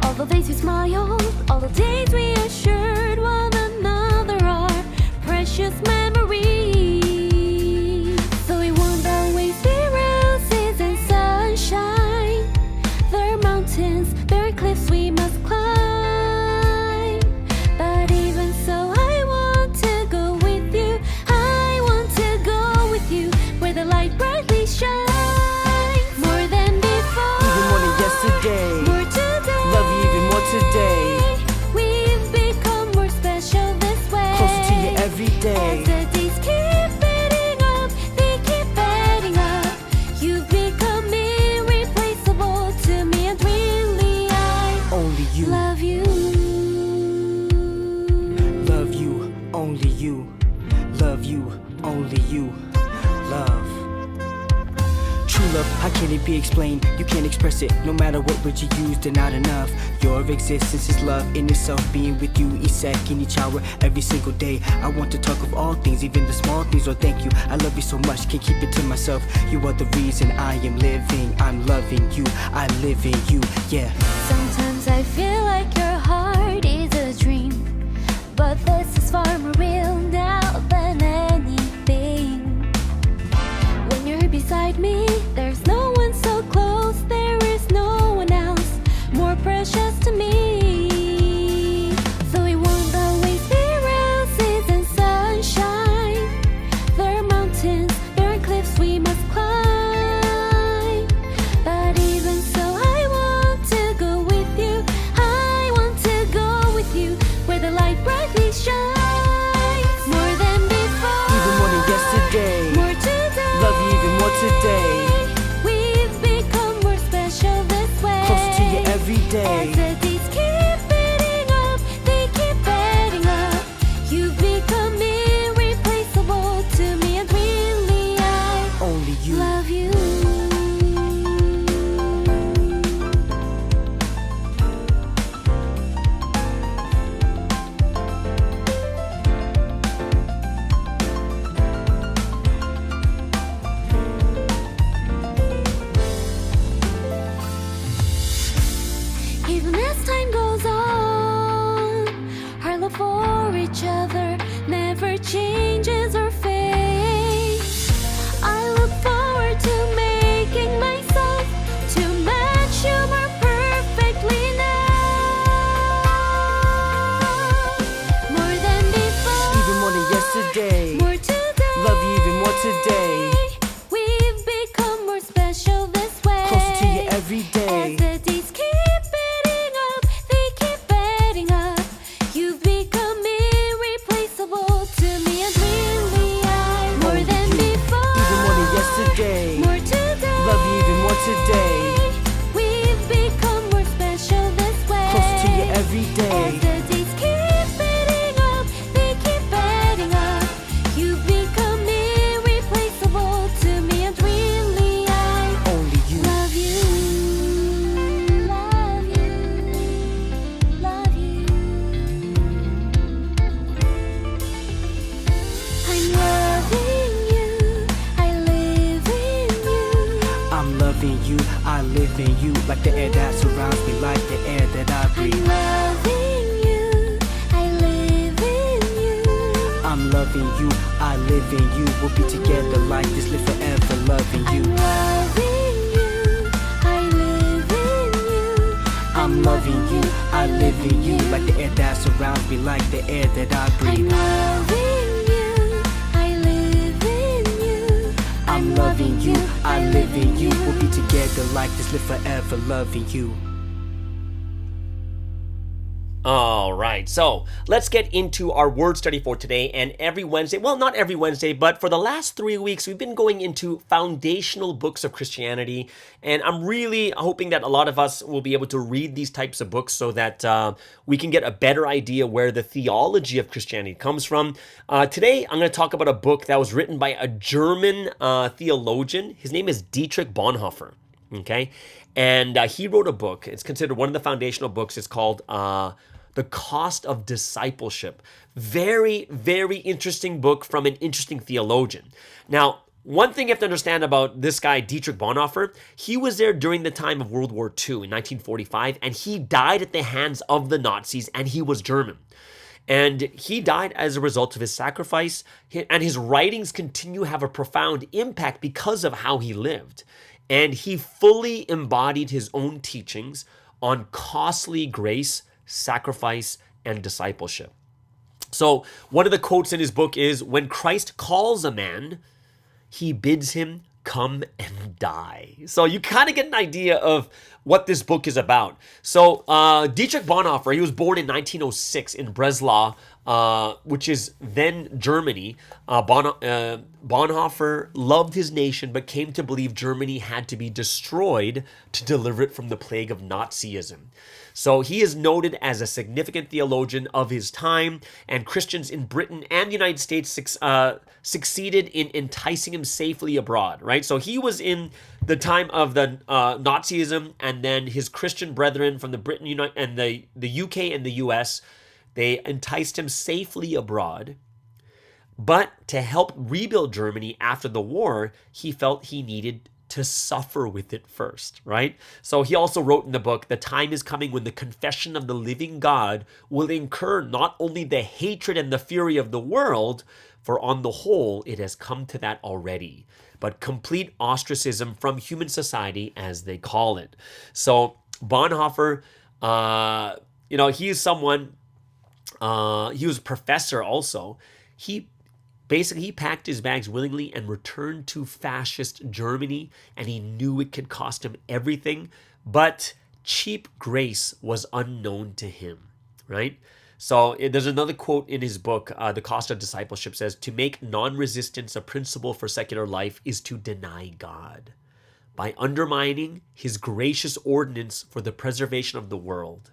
Speaker 3: All the days we smiled, all the days we assured one another are precious memories. So we won't always be roses and sunshine. There are mountains, there are cliffs we must climb. But even so, I want to go with
Speaker 1: only you. Love. True love, how can it be explained? You can't express it, no matter what words you use, they're not enough. Your existence is love in itself, being with you each second, each hour, every single day. I want to talk of all things, even the small things, oh thank you. I love you so much, can't keep it to myself. You are the reason I am living, I'm loving you, I live in you, yeah.
Speaker 3: Sometimes I feel like your heart is a dream, but this is far more real now than anything. When you're beside me, there's no one so close, there is no one else more precious to me. Though it won't always be roses and sunshine, there are mountains, there are cliffs we must climb. But even so, I want to go with you, I want to go with you where the light brightly shines. More than before,
Speaker 1: Even more than yesterday,
Speaker 3: more today,
Speaker 1: love you even more today.
Speaker 3: we've become more special this way.
Speaker 1: Closer to you every
Speaker 3: As
Speaker 1: day.
Speaker 3: the days keep adding up, they keep adding up. You've become irreplaceable to me, and really I
Speaker 1: Only you.
Speaker 3: love you. Even as time goes on, our love for each other never changes or fades. I look forward to making myself to match you more perfectly now. More than before,
Speaker 1: Even more than yesterday,
Speaker 3: more today,
Speaker 1: love you even more today.
Speaker 3: we've become more special this way.
Speaker 1: Closer to you every day.
Speaker 3: As the days keep adding up, they keep adding up. You've become irreplaceable to me, and really I more
Speaker 1: Only
Speaker 3: than
Speaker 1: you.
Speaker 3: before,
Speaker 1: Even more than yesterday,
Speaker 3: more today,
Speaker 1: love you even more today.
Speaker 3: We've become more special this way.
Speaker 1: Closer to you every day.
Speaker 3: As the days keep adding up, they keep adding up. You've become irreplaceable to me, and really I
Speaker 1: Only you.
Speaker 3: love you, love you, love you. I'm loving you, I live in you.
Speaker 1: I'm loving you, I live in you, like the air that surrounds me, like the air that I
Speaker 3: I'm
Speaker 1: breathe.
Speaker 3: loving you, I live in you.
Speaker 1: I'm loving you, I live in you. We'll be together like this, live forever loving you.
Speaker 3: I'm loving you, I live in you.
Speaker 1: I'm loving you, I live in you, like the air that surrounds me, like the air that I
Speaker 3: I'm
Speaker 1: breathe.
Speaker 3: loving you, I live in you.
Speaker 1: I'm loving you, I live in you. We'll be together like this, live forever loving you.
Speaker 2: All right, so let's get into our word study for today. And every Wednesday, well, not every Wednesday, but for the last 3 weeks, we've been going into foundational books of Christianity. And I'm really hoping that a lot of us will be able to read these types of books so that we can get a better idea where the theology of Christianity comes from. Today, I'm going to talk about a book that was written by a German theologian. His name is Dietrich Bonhoeffer, okay? And he wrote a book. It's considered one of the foundational books. It's called The Cost of Discipleship. Very, very interesting book from an interesting theologian. Now, one thing you have to understand about this guy, Dietrich Bonhoeffer, he was there during the time of World War II in 1945, and he died at the hands of the Nazis, and he was German. And he died as a result of his sacrifice, and his writings continue to have a profound impact because of how he lived. And he fully embodied his own teachings on costly grace, sacrifice, and discipleship. So one of the quotes in his book is, "When Christ calls a man, he bids him come and die." So you kind of get an idea of what this book is about. So Dietrich Bonhoeffer, he was born in 1906 in Breslau, which is then Germany. Bonhoeffer loved his nation, but came to believe Germany had to be destroyed to deliver it from the plague of Nazism. So he is noted as a significant theologian of his time, and Christians in Britain and the United States succeeded in enticing him safely abroad, right? So he was in the time of the Nazism, and then his Christian brethren from the Britain and the UK and the US, they enticed him safely abroad. But to help rebuild Germany after the war, he felt he needed to suffer with it first, right? So he also wrote in the book, the time is coming when the confession of the living God will incur not only the hatred and the fury of the world, for on the whole, it has come to that already, but complete ostracism from human society, as they call it. So Bonhoeffer, he is someone, he was a professor also. He packed his bags willingly and returned to fascist Germany, and he knew it could cost him everything, but cheap grace was unknown to him, right? So there's another quote in his book, The Cost of Discipleship, says, "To make non-resistance a principle for secular life is to deny God by undermining his gracious ordinance for the preservation of the world.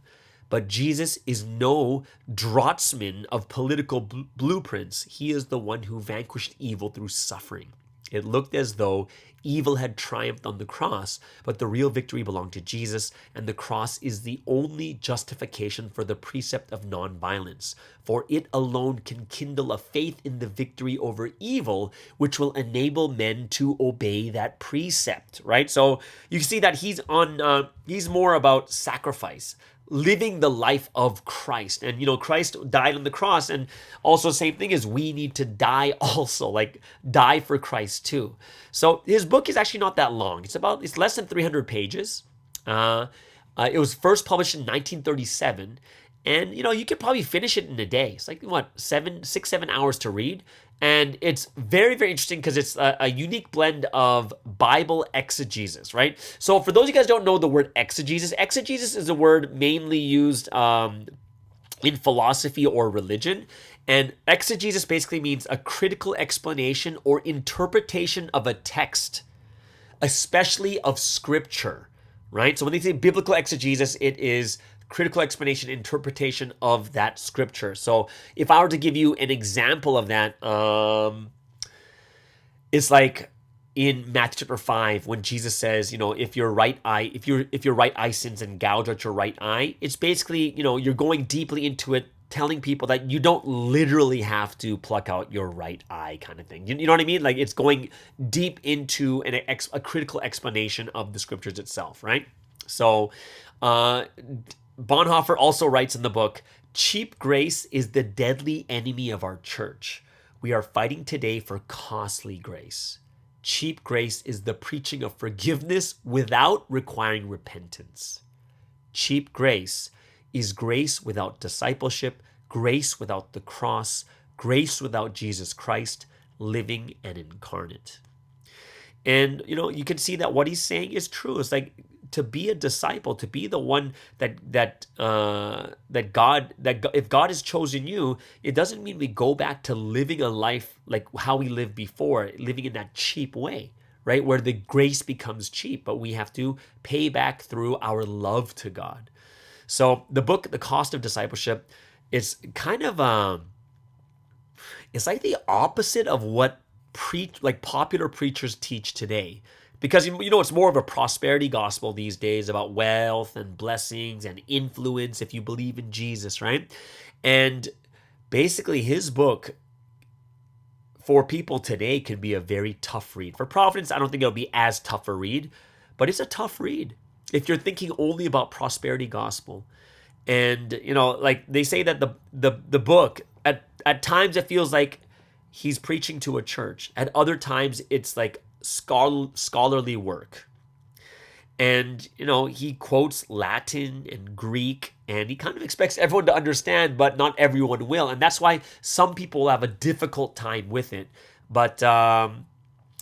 Speaker 2: But Jesus is no draftsman of political blueprints. He is the one who vanquished evil through suffering. It looked as though evil had triumphed on the cross, but the real victory belonged to Jesus, and the cross is the only justification for the precept of nonviolence. For it alone can kindle a faith in the victory over evil, which will enable men to obey that precept," right? So you see that he's more about sacrifice, living the life of Christ. And, Christ died on the cross. And also same thing is we need to die also, like die for Christ too. So his book is actually not that long. It's less than 300 pages. It was first published in 1937. And, you could probably finish it in a day. It's like, 7 hours to read. And it's very, very interesting because it's a unique blend of Bible exegesis, right? So for those of you guys who don't know the word exegesis is a word mainly used in philosophy or religion. And exegesis basically means a critical explanation or interpretation of a text, especially of scripture, right? So when they say biblical exegesis, it is critical explanation, interpretation of that scripture. So if I were to give you an example of that, it's like in Matthew chapter 5 when Jesus says, if your right eye sins and gouge out your right eye, it's basically, you're going deeply into it, telling people that you don't literally have to pluck out your right eye kind of thing. You know what I mean? Like it's going deep into a critical explanation of the scriptures itself, right? So, Bonhoeffer also writes in the book, "Cheap grace is the deadly enemy of our church. We are fighting today for costly grace. Cheap grace is the preaching of forgiveness without requiring repentance. Cheap grace is grace without discipleship, grace without the cross, grace without Jesus Christ, living and incarnate." And, you can see that what he's saying is true. It's like, to be a disciple, to be the one if God has chosen you, it doesn't mean we go back to living a life like how we lived before, living in that cheap way, right? Where the grace becomes cheap, but we have to pay back through our love to God. So the book, The Cost of Discipleship, is kind of it's like the opposite of what popular preachers teach today. Because, it's more of a prosperity gospel these days about wealth and blessings and influence if you believe in Jesus, right? And basically his book for people today can be a very tough read. For Providence, I don't think it'll be as tough a read, but it's a tough read if you're thinking only about prosperity gospel. And, like they say that the book, at times it feels like he's preaching to a church. At other times it's like scholarly work. And, he quotes Latin and Greek, and he kind of expects everyone to understand, but not everyone will. And that's why some people will have a difficult time with it. But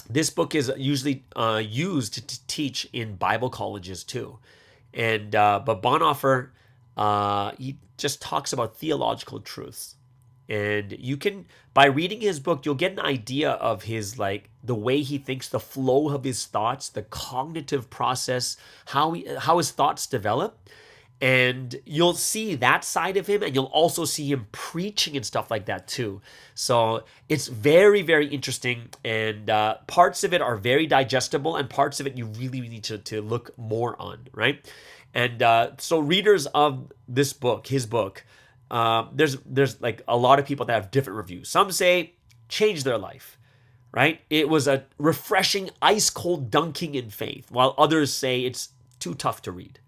Speaker 2: this book is usually used to teach in Bible colleges too. And but Bonhoeffer, he just talks about theological truths. And you can, by reading his book, you'll get an idea of his, like, the way he thinks, the flow of his thoughts, the cognitive process, how his thoughts develop. And you'll see that side of him, and you'll also see him preaching and stuff like that too. So it's very, very interesting, and parts of it are very digestible, and parts of it you really need to look more on, right? And so readers of this book, his book, there's like a lot of people that have different reviews. Some say changed their life, right? It was a refreshing, ice cold dunking in faith, while others say it's too tough to read.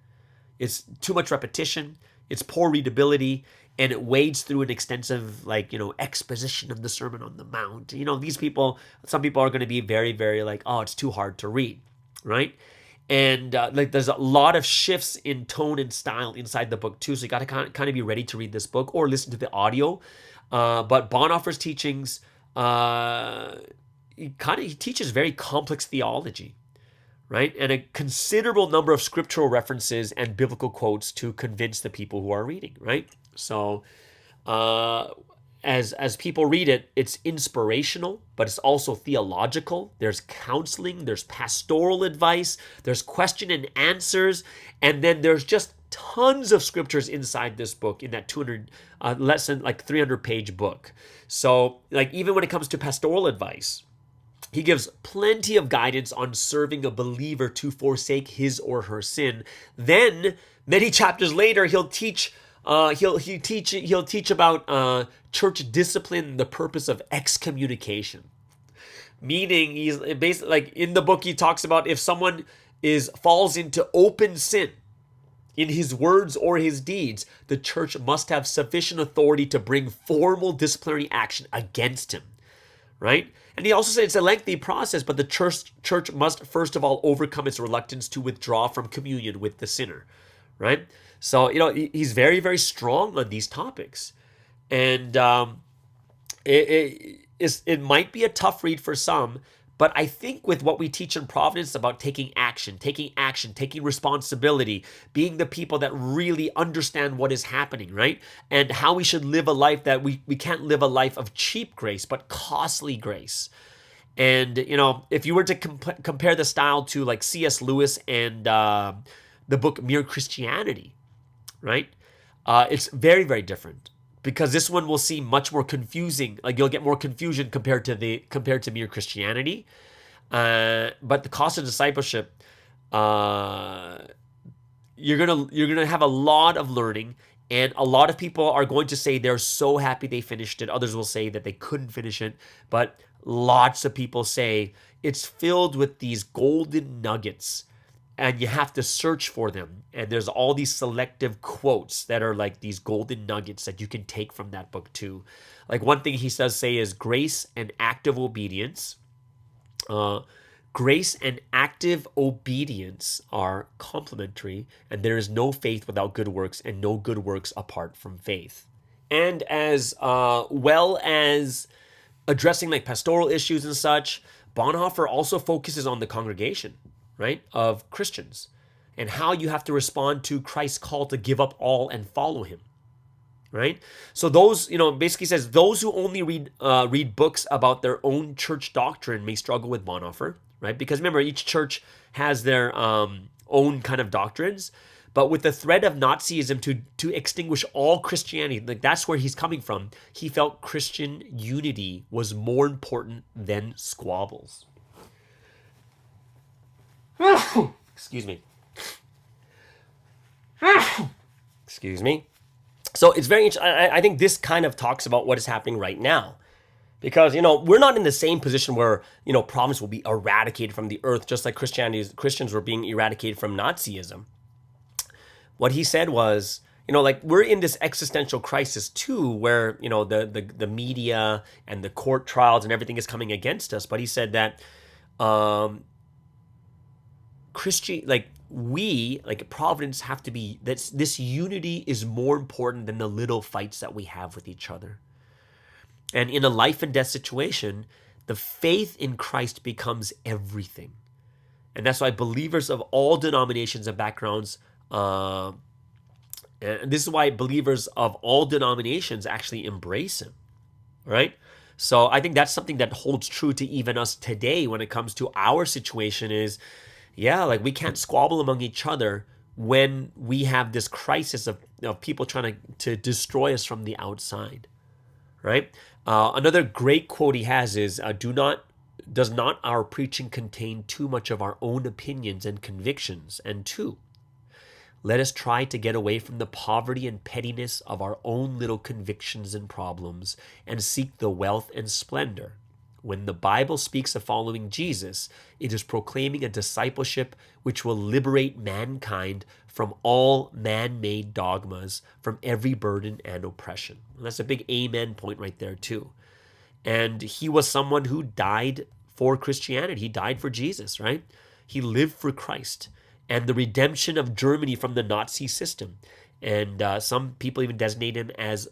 Speaker 2: It's too much repetition, it's poor readability, and it wades through an extensive, like, exposition of the Sermon on the Mount. Some people are going to be very, very like, oh, it's too hard to read, right? And like there's a lot of shifts in tone and style inside the book too, so you got to kind of be ready to read this book or listen to the audio. But Bonhoeffer's teachings, he teaches very complex theology, right? And a considerable number of scriptural references and biblical quotes to convince the people who are reading, right? So as people read it, it's inspirational, but it's also theological. There's counseling, there's pastoral advice, there's question and answers, and then there's just tons of scriptures inside this book, in that 300-page book. So, like, even when it comes to pastoral advice, he gives plenty of guidance on serving a believer to forsake his or her sin. Then, many chapters later, he'll teach about church discipline, the purpose of excommunication. Meaning, he's basically, like, in the book, he talks about if someone falls into open sin in his words or his deeds, the church must have sufficient authority to bring formal disciplinary action against him, right? And he also said it's a lengthy process, but the church must first of all overcome its reluctance to withdraw from communion with the sinner, right? So, he's very, very strong on these topics. And it might be a tough read for some, but I think with what we teach in Providence about taking action, taking responsibility, being the people that really understand what is happening, right? And how we should live a life that we can't live a life of cheap grace, but costly grace. And, if you were to compare the style to like C.S. Lewis and the book Mere Christianity, right? It's very, very different, because this one will seem much more confusing. Like, you'll get more confusion compared to Mere Christianity. But the Cost of Discipleship, you're gonna have a lot of learning, and a lot of people are going to say they're so happy they finished it. Others will say that they couldn't finish it. But lots of people say it's filled with these golden nuggets, and you have to search for them. And there's all these selective quotes that are like these golden nuggets that you can take from that book too. Like, one thing he does say is grace and active obedience. Grace and active obedience are complementary, and there is no faith without good works, and no good works apart from faith. And as well as addressing like pastoral issues and such, Bonhoeffer also focuses on the congregation, right, of Christians, and how you have to respond to Christ's call to give up all and follow him, right? So those, basically says those who only read books about their own church doctrine may struggle with Bonhoeffer, right? Because remember, each church has their own kind of doctrines, but with the threat of Nazism to extinguish all Christianity, like that's where he's coming from. He felt Christian unity was more important than squabbles. Excuse me. So it's very interesting. I think this kind of talks about what is happening right now. Because, we're not in the same position where, Providence will be eradicated from the earth, just like Christians were being eradicated from Nazism. What he said was, like, we're in this existential crisis too, where, the media and the court trials and everything is coming against us. But he said that Providence have to be, this unity is more important than the little fights that we have with each other. And in a life and death situation, the faith in Christ becomes everything. And that's why believers of all denominations and backgrounds And this is why believers of all denominations actually embrace him, right? So I think that's something that holds true to even us today when it comes to our situation is, yeah, like we can't squabble among each other when we have this crisis of people trying to destroy us from the outside, right? Another great quote he has is, does not our preaching contain too much of our own opinions and convictions? And two, let us try to get away from the poverty and pettiness of our own little convictions and problems and seek the wealth and splendor. When the Bible speaks of following Jesus, it is proclaiming a discipleship which will liberate mankind from all man-made dogmas, from every burden and oppression. And that's a big amen point right there too. And he was someone who died for Christianity. He died for Jesus, right? He lived for Christ and the redemption of Germany from the Nazi system. And some people even designated him as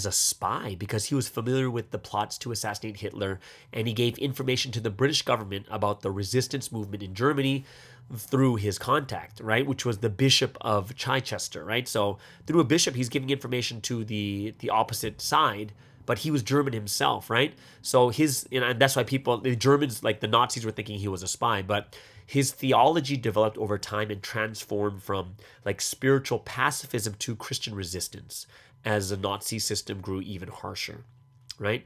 Speaker 2: a spy because he was familiar with the plots to assassinate Hitler, and he gave information to the British government about the resistance movement in Germany through his contact, right, which was the Bishop of Chichester, right? So through a bishop, he's giving information to the opposite side, but he was German himself, right? So and that's why the Germans, like the Nazis, were thinking he was a spy, but his theology developed over time and transformed from like spiritual pacifism to Christian resistance as the Nazi system grew even harsher, right?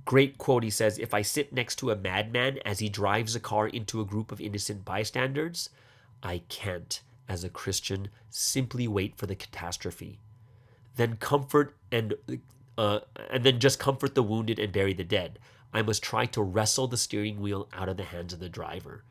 Speaker 2: Great quote, he says, "If I sit next to a madman as he drives a car into a group of innocent bystanders, I can't, as a Christian, simply wait for the catastrophe. Then then just comfort the wounded and bury the dead. I must try to wrestle the steering wheel out of the hands of the driver."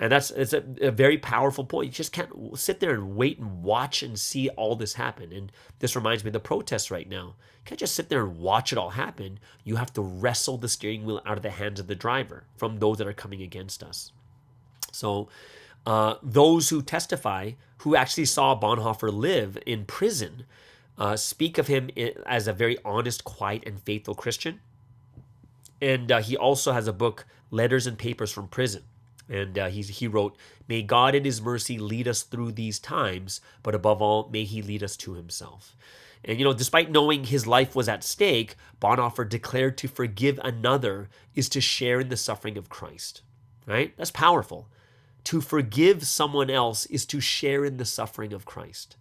Speaker 2: And it's a very powerful point. You just can't sit there and wait and watch and see all this happen. And this reminds me of the protests right now. You can't just sit there and watch it all happen. You have to wrestle the steering wheel out of the hands of the driver from those that are coming against us. So those who testify, who actually saw Bonhoeffer live in prison, speak of him as a very honest, quiet, and faithful Christian. And he also has a book, Letters and Papers from Prison. And he wrote, "May God in his mercy lead us through these times, but above all, may he lead us to himself." And, despite knowing his life was at stake, Bonhoeffer declared to forgive another is to share in the suffering of Christ, right? That's powerful. To forgive someone else is to share in the suffering of Christ.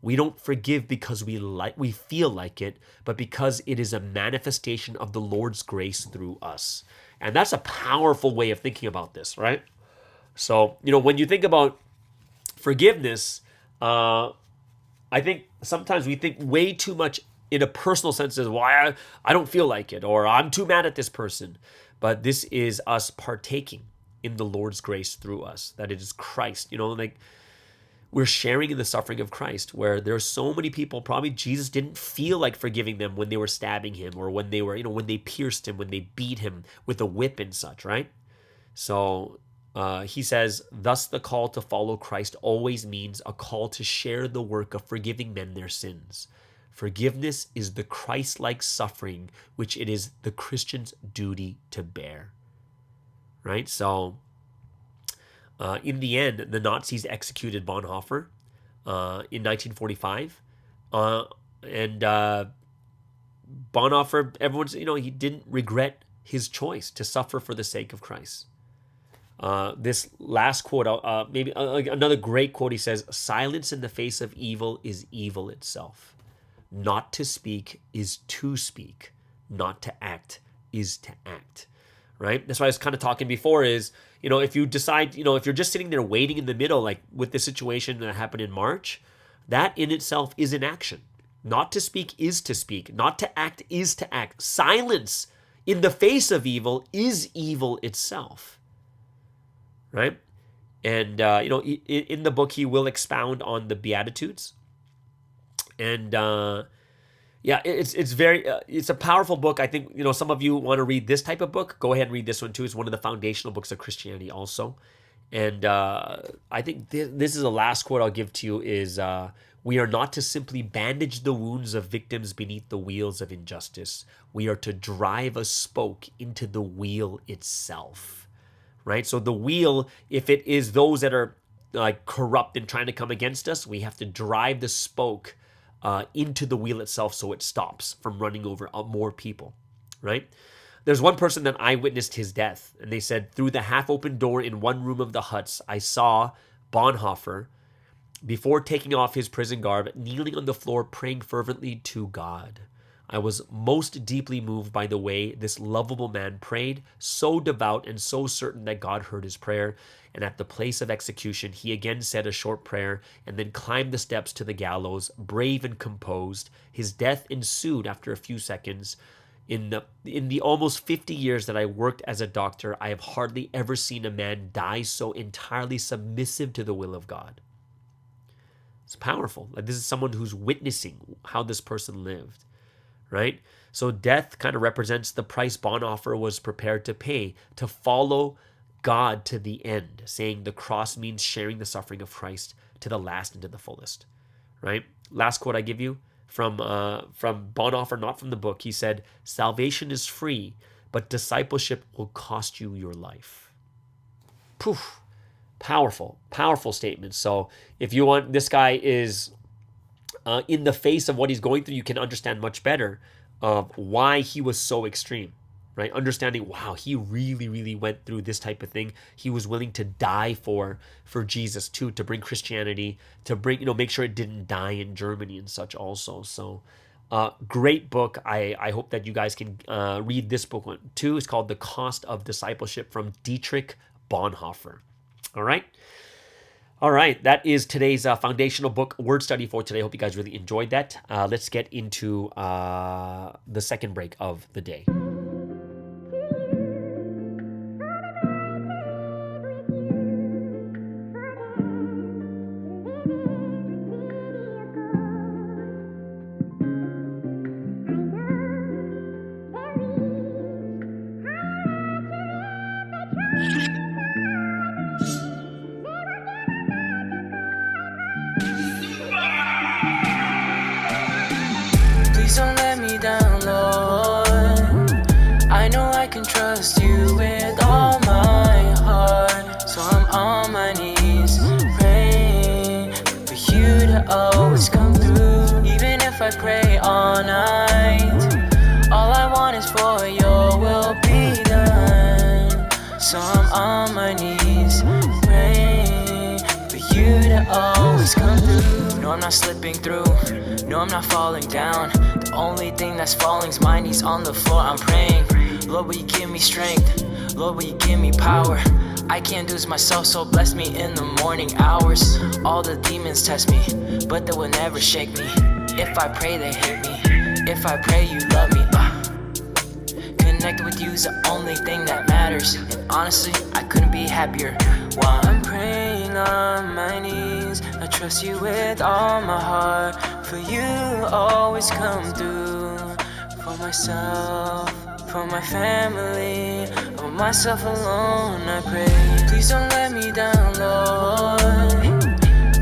Speaker 2: We don't forgive because we feel like it, but because it is a manifestation of the Lord's grace through us. And that's a powerful way of thinking about this, right? So, when you think about forgiveness, I think sometimes we think way too much in a personal sense as, well, I don't feel like it, or I'm too mad at this person. But this is us partaking in the Lord's grace through us, that it is Christ, like we're sharing in the suffering of Christ, where there are so many people, probably Jesus didn't feel like forgiving them when they were stabbing him, or when they were, when they pierced him, when they beat him with a whip and such, right? So he says, "Thus the call to follow Christ always means a call to share the work of forgiving men their sins. Forgiveness is the Christ-like suffering which it is the Christian's duty to bear." Right? So in the end, the Nazis executed Bonhoeffer in 1945. And Bonhoeffer, everyone's, he didn't regret his choice to suffer for the sake of Christ. This last quote, maybe another great quote, he says, "Silence in the face of evil is evil itself. Not to speak is to speak. Not to act is to act." Right? That's why I was kind of talking before is, if you decide, if you're just sitting there waiting in the middle, like with the situation that happened in March, that in itself is an action. Not to speak is to speak. Not to act is to act. Silence in the face of evil is evil itself. Right? And, in the book, he will expound on the Beatitudes. And, it's a powerful book. I think, some of you want to read this type of book. Go ahead and read this one too. It's one of the foundational books of Christianity also. And I think this is the last quote I'll give to you is, "We are not to simply bandage the wounds of victims beneath the wheels of injustice. We are to drive a spoke into the wheel itself." right? So the wheel, if it is those that are like corrupt and trying to come against us, we have to drive the spoke into the wheel itself so it stops from running over more people, right? There's one person that eyewitnessed his death, and they said, through the half-open door in one room of the huts, I saw Bonhoeffer, before taking off his prison garb, kneeling on the floor praying fervently to God. I was most deeply moved by the way this lovable man prayed, so devout and so certain that God heard his prayer. And at the place of execution, he again said a short prayer and then climbed the steps to the gallows, brave and composed. His death ensued after a few seconds. In the almost 50 years that I worked as a doctor, I have hardly ever seen a man die so entirely submissive to the will of God. It's powerful. Like, this is someone who's witnessing how this person lived. Right? So death kind of represents the price Bonhoeffer was prepared to pay to follow God to the end, saying the cross means sharing the suffering of Christ to the last and to the fullest. Right? Last quote I give you from Bonhoeffer, not from the book. He said, salvation is free, but discipleship will cost you your life. Poof. Powerful, powerful statement. So if you want, this guy is... in the face of what he's going through, you can understand much better of why he was so extreme, right? Understanding, wow, he really, really went through this type of thing. He was willing to die for Jesus too, to bring Christianity, to bring, make sure it didn't die in Germany and such also. So great book. I hope that you guys can read this book one too. It's called The Cost of Discipleship from Dietrich Bonhoeffer. All right, that is today's foundational book word study for today. I hope you guys really enjoyed that. Let's get into the second break of the day.
Speaker 1: Please don't let me down, Lord. I know I can trust you with all my heart. So I'm on my knees praying for you to always come through. Even if I pray all night, all I want is for your will be done. So I'm on my knees praying for you to always come through. No, I'm not slipping through. No, I'm not falling down. The only thing that's falling is my knees on the floor. I'm praying, Lord, will you give me strength? Lord, will you give me power? I can't do this myself, so bless me in the morning hours. All the demons test me, but they will never shake me. If I pray, they hate me. If I pray, you love me. Connected with you is the only thing that matters. And honestly, I couldn't be happier while I'm praying on my knees. I trust you with all my heart. For you always come through. For myself, for my family, for myself alone I pray. Please don't let me down, Lord.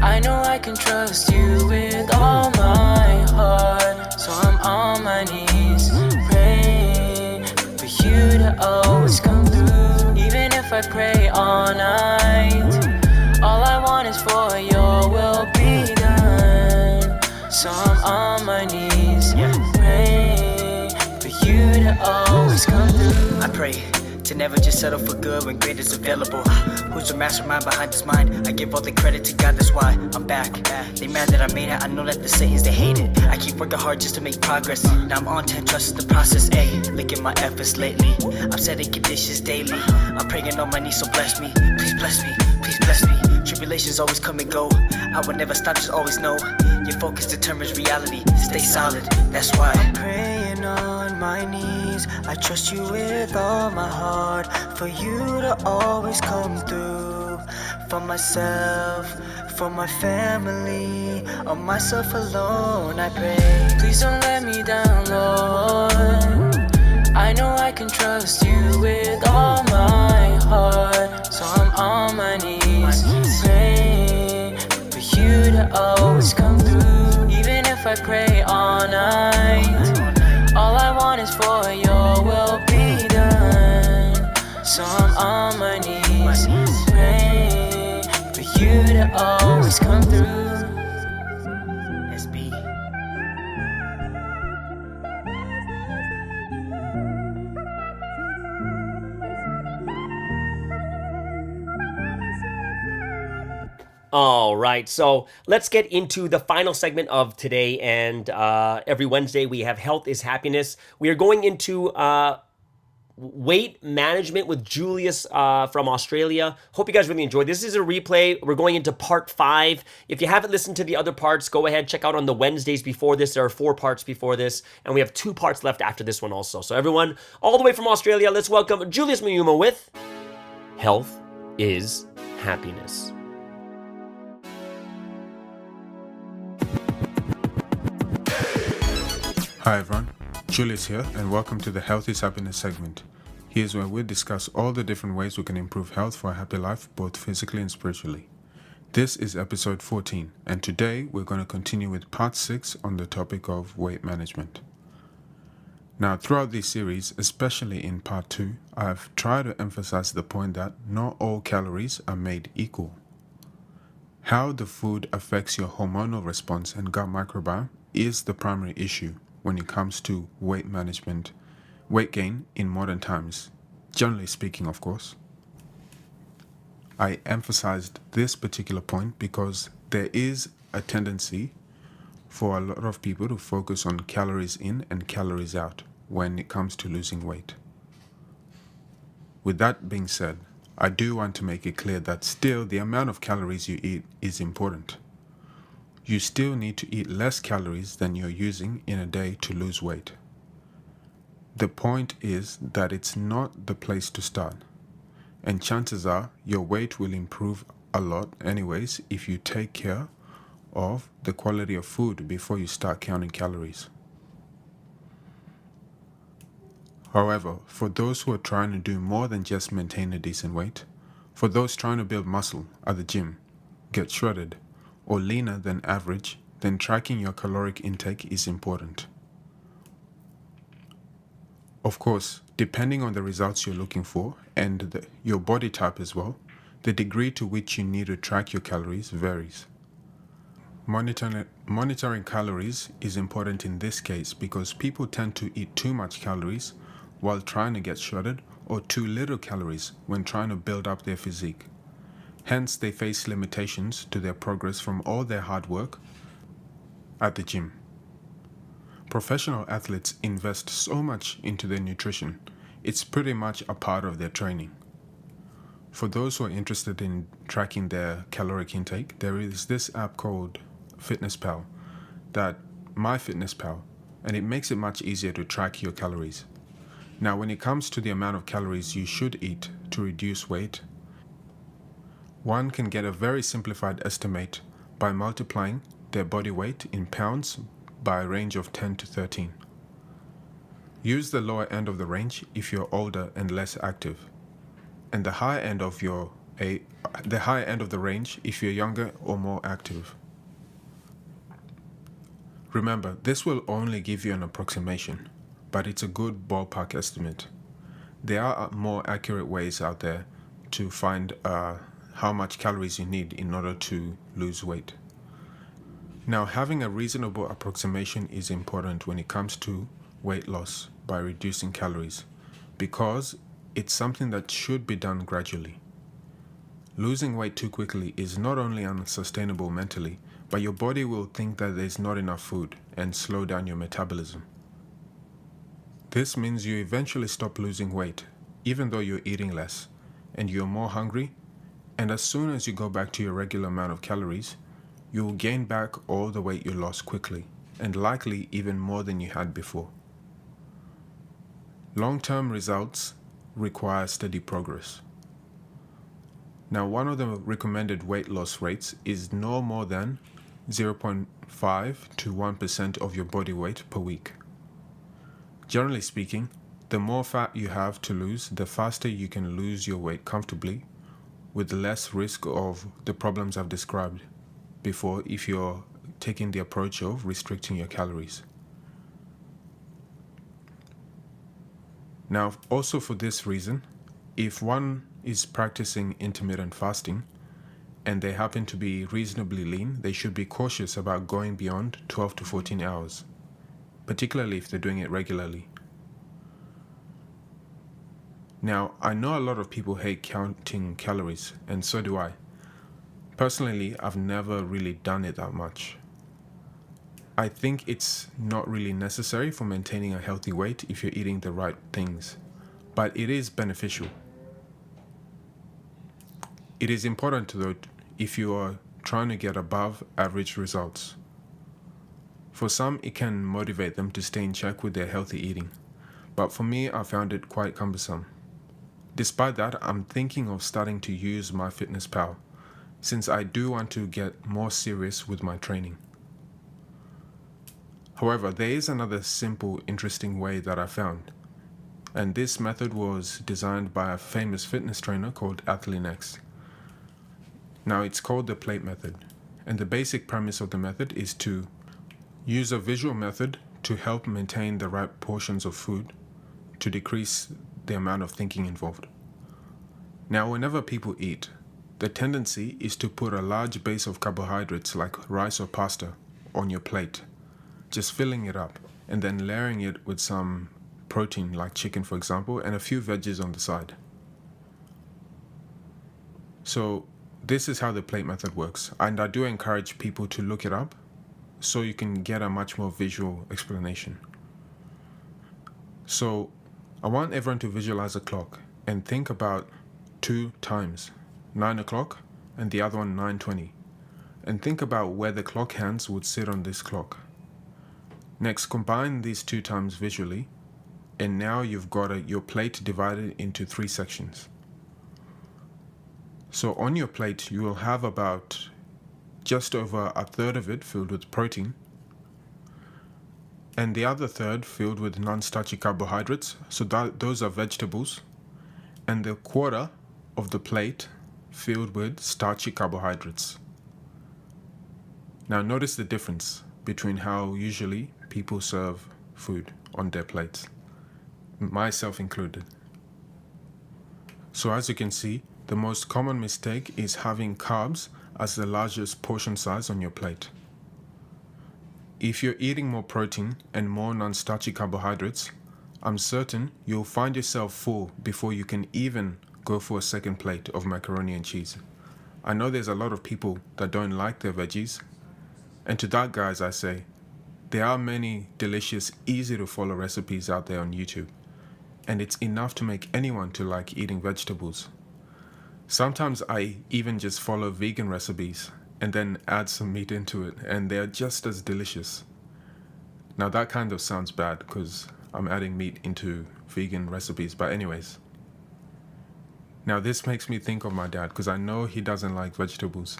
Speaker 1: I know I can trust you with all my heart. So I'm on my knees praying for you to always come through. Even if I pray all night, all I want is for your will be done. So I'm on my knees praying for you to always come through.
Speaker 4: I pray to never just settle for good when great is available. Who's the mastermind behind this mind? I give all the credit to God, that's why I'm back. They mad that I made it, I know that the Satans, they hate it. I keep working hard just to make progress. Now I'm on 10, trust the process, ayy. Look at my efforts lately. I'm setting conditions daily. I'm praying on my knees, so bless me. Please bless me, please bless me. Tribulations always come and go. I will never stop, just always know. Your focus determines reality. Stay solid, that's why
Speaker 1: I'm praying on my knees. I trust you with all my heart. For you to always come through. For myself, for my family, on myself alone I pray. Please don't let me down, Lord. I know I can trust you with all my heart. So I'm on my knees praying for you to always come through. Even if I pray all night, all I want is for your will be done. So I'm on my knees
Speaker 4: you to always come through. SB.
Speaker 2: All right, so let's get into the final segment of today. And every Wednesday we have Health is Happiness. We are going into weight management with Julius from Australia. Hope you guys really enjoyed. This is a replay. We're going into part 5. If you haven't listened to the other parts, go ahead, check out on the Wednesdays before this. There are 4 parts before this, and we have 2 parts left after this one also. So everyone, all the way from Australia, let's welcome Julius Mayuma with Health is Happiness.
Speaker 5: Hi everyone, Julius here, and welcome to the Health is Happiness segment. Here's where we discuss all the different ways we can improve health for a happy life, both physically and spiritually. This is episode 14, and today we're going to continue with part 6 on the topic of weight management. Now, throughout this series, especially in part 2, I've tried to emphasize the point that not all calories are made equal. How the food affects your hormonal response and gut microbiome is the primary issue when it comes to weight management, weight gain in modern times, generally speaking, of course. I emphasized this particular point because there is a tendency for a lot of people to focus on calories in and calories out when it comes to losing weight. With that being said, I do want to make it clear that still the amount of calories you eat is important. You still need to eat less calories than you're using in a day to lose weight. The point is that it's not the place to start, and chances are your weight will improve a lot anyways if you take care of the quality of food before you start counting calories. However, for those who are trying to do more than just maintain a decent weight, for those trying to build muscle at the gym, get shredded, or leaner than average, then tracking your caloric intake is important. Of course, depending on the results you're looking for and your body type as well, the degree to which you need to track your calories varies. Monitoring calories is important in this case because people tend to eat too much calories while trying to get shredded or too little calories when trying to build up their physique. Hence, they face limitations to their progress from all their hard work at the gym. Professional athletes invest so much into their nutrition, it's pretty much a part of their training. For those who are interested in tracking their caloric intake, there is this app called FitnessPal, MyFitnessPal, and it makes it much easier to track your calories. Now, when it comes to the amount of calories you should eat to reduce weight, one can get a very simplified estimate by multiplying their body weight in pounds by a range of 10 to 13. Use the lower end of the range if you're older and less active, and the higher end of the range if you're younger or more active. Remember, this will only give you an approximation, but it's a good ballpark estimate. There are more accurate ways out there to find how much calories you need in order to lose weight. Now, having a reasonable approximation is important when it comes to weight loss by reducing calories, because it's something that should be done gradually. Losing weight too quickly is not only unsustainable mentally, but your body will think that there's not enough food and slow down your metabolism. This means you eventually stop losing weight, even though you're eating less, and you're more hungry. And as soon as you go back to your regular amount of calories, you will gain back all the weight you lost quickly, and likely even more than you had before. Long-term results require steady progress. Now, one of the recommended weight loss rates is no more than 0.5 to 1% of your body weight per week. Generally speaking, the more fat you have to lose, the faster you can lose your weight comfortably, with less risk of the problems I've described before if you're taking the approach of restricting your calories. Now, also for this reason, if one is practicing intermittent fasting, and they happen to be reasonably lean, they should be cautious about going beyond 12 to 14 hours, particularly if they're doing it regularly. Now, I know a lot of people hate counting calories, and so do I. Personally, I've never really done it that much. I think it's not really necessary for maintaining a healthy weight if you're eating the right things, but it is beneficial. It is important though if you are trying to get above average results. For some, it can motivate them to stay in check with their healthy eating, but for me, I found it quite cumbersome. Despite that, I'm thinking of starting to use MyFitnessPal, since I do want to get more serious with my training. However, there is another simple, interesting way that I found, and this method was designed by a famous fitness trainer called AthleanX. Now, it's called the plate method, and the basic premise of the method is to use a visual method to help maintain the right portions of food to decrease the amount of thinking involved. Now, whenever people eat, the tendency is to put a large base of carbohydrates like rice or pasta on your plate, just filling it up, and then layering it with some protein like chicken, for example, and a few veggies on the side. So this is how the plate method works, and I do encourage people to look it up so you can get a much more visual explanation. So I want everyone to visualize a clock and think about 2 times, 9 o'clock and the other one 9:20, and think about where the clock hands would sit on this clock. Next, combine these 2 times visually, and now you've got your plate divided into 3 sections. So on your plate, you will have about just over a third of it filled with protein, and the other third filled with non-starchy carbohydrates, so those are vegetables, and the quarter of the plate filled with starchy carbohydrates. Now notice the difference between how usually people serve food on their plates, myself included. So as you can see, the most common mistake is having carbs as the largest portion size on your plate. If you're eating more protein and more non-starchy carbohydrates, I'm certain you'll find yourself full before you can even go for a second plate of macaroni and cheese. I know there's a lot of people that don't like their veggies, and to that, guys, I say, there are many delicious, easy to follow recipes out there on YouTube, and it's enough to make anyone to like eating vegetables. Sometimes I even just follow vegan recipes and then add some meat into it, and they're just as delicious. Now that kind of sounds bad because I'm adding meat into vegan recipes, but anyways. Now this makes me think of my dad, because I know he doesn't like vegetables.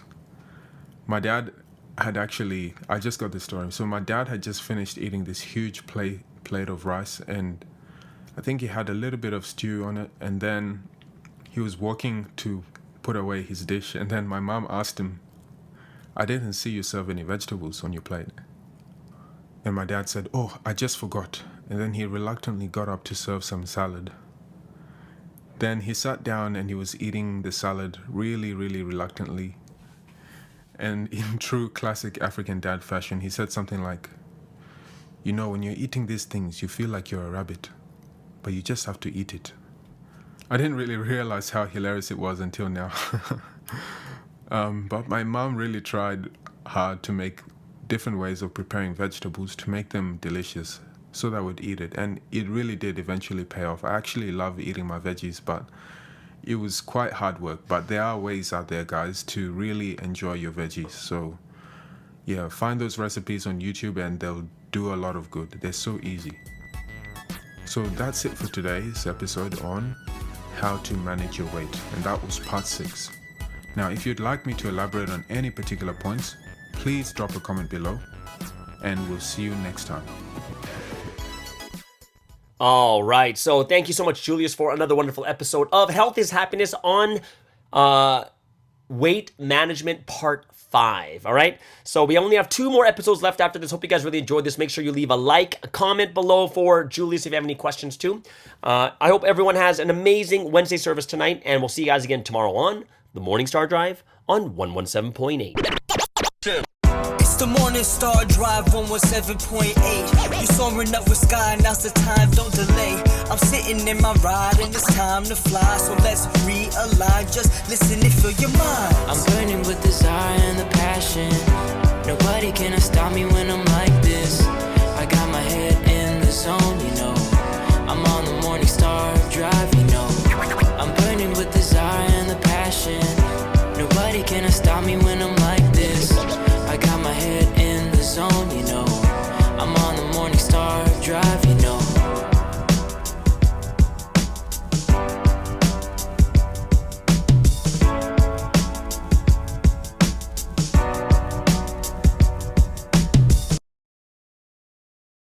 Speaker 5: My dad had actually, I just got this story. So my dad had just finished eating this huge plate of rice, and I think he had a little bit of stew on it, and then he was walking to put away his dish, and then my mom asked him, "I didn't see you serve any vegetables on your plate." And my dad said, "Oh, I just forgot." And then he reluctantly got up to serve some salad. Then he sat down and he was eating the salad really, really reluctantly. And in true classic African dad fashion, he said something like, "You know, when you're eating these things, you feel like you're a rabbit, but you just have to eat it." I didn't really realize how hilarious it was until now. But my mom really tried hard to make different ways of preparing vegetables to make them delicious so that I would eat it. And it really did eventually pay off. I actually love eating my veggies, but it was quite hard work. But there are ways out there, guys, to really enjoy your veggies. So yeah, find those recipes on YouTube and they'll do a lot of good. They're so easy. So that's it for today's episode on how to manage your weight, and that was part 6. Now, if you'd like me to elaborate on any particular points, please drop a comment below, and we'll see you next time.
Speaker 2: All right. So thank you so much, Julius, for another wonderful episode of Health is Happiness on weight management part 5. All right. So we only have 2 more episodes left after this. Hope you guys really enjoyed this. Make sure you leave a like, a comment below for Julius if you have any questions too. I hope everyone has an amazing Wednesday service tonight, and we'll see you guys again tomorrow on The Morning Star Drive on 117.8.
Speaker 1: It's the Morning Star Drive 117.8. You soaring up with sky, now's the time, don't delay. I'm sitting in my ride and it's time to fly. So let's realign, just listen and fill your mind.
Speaker 6: I'm burning with desire and the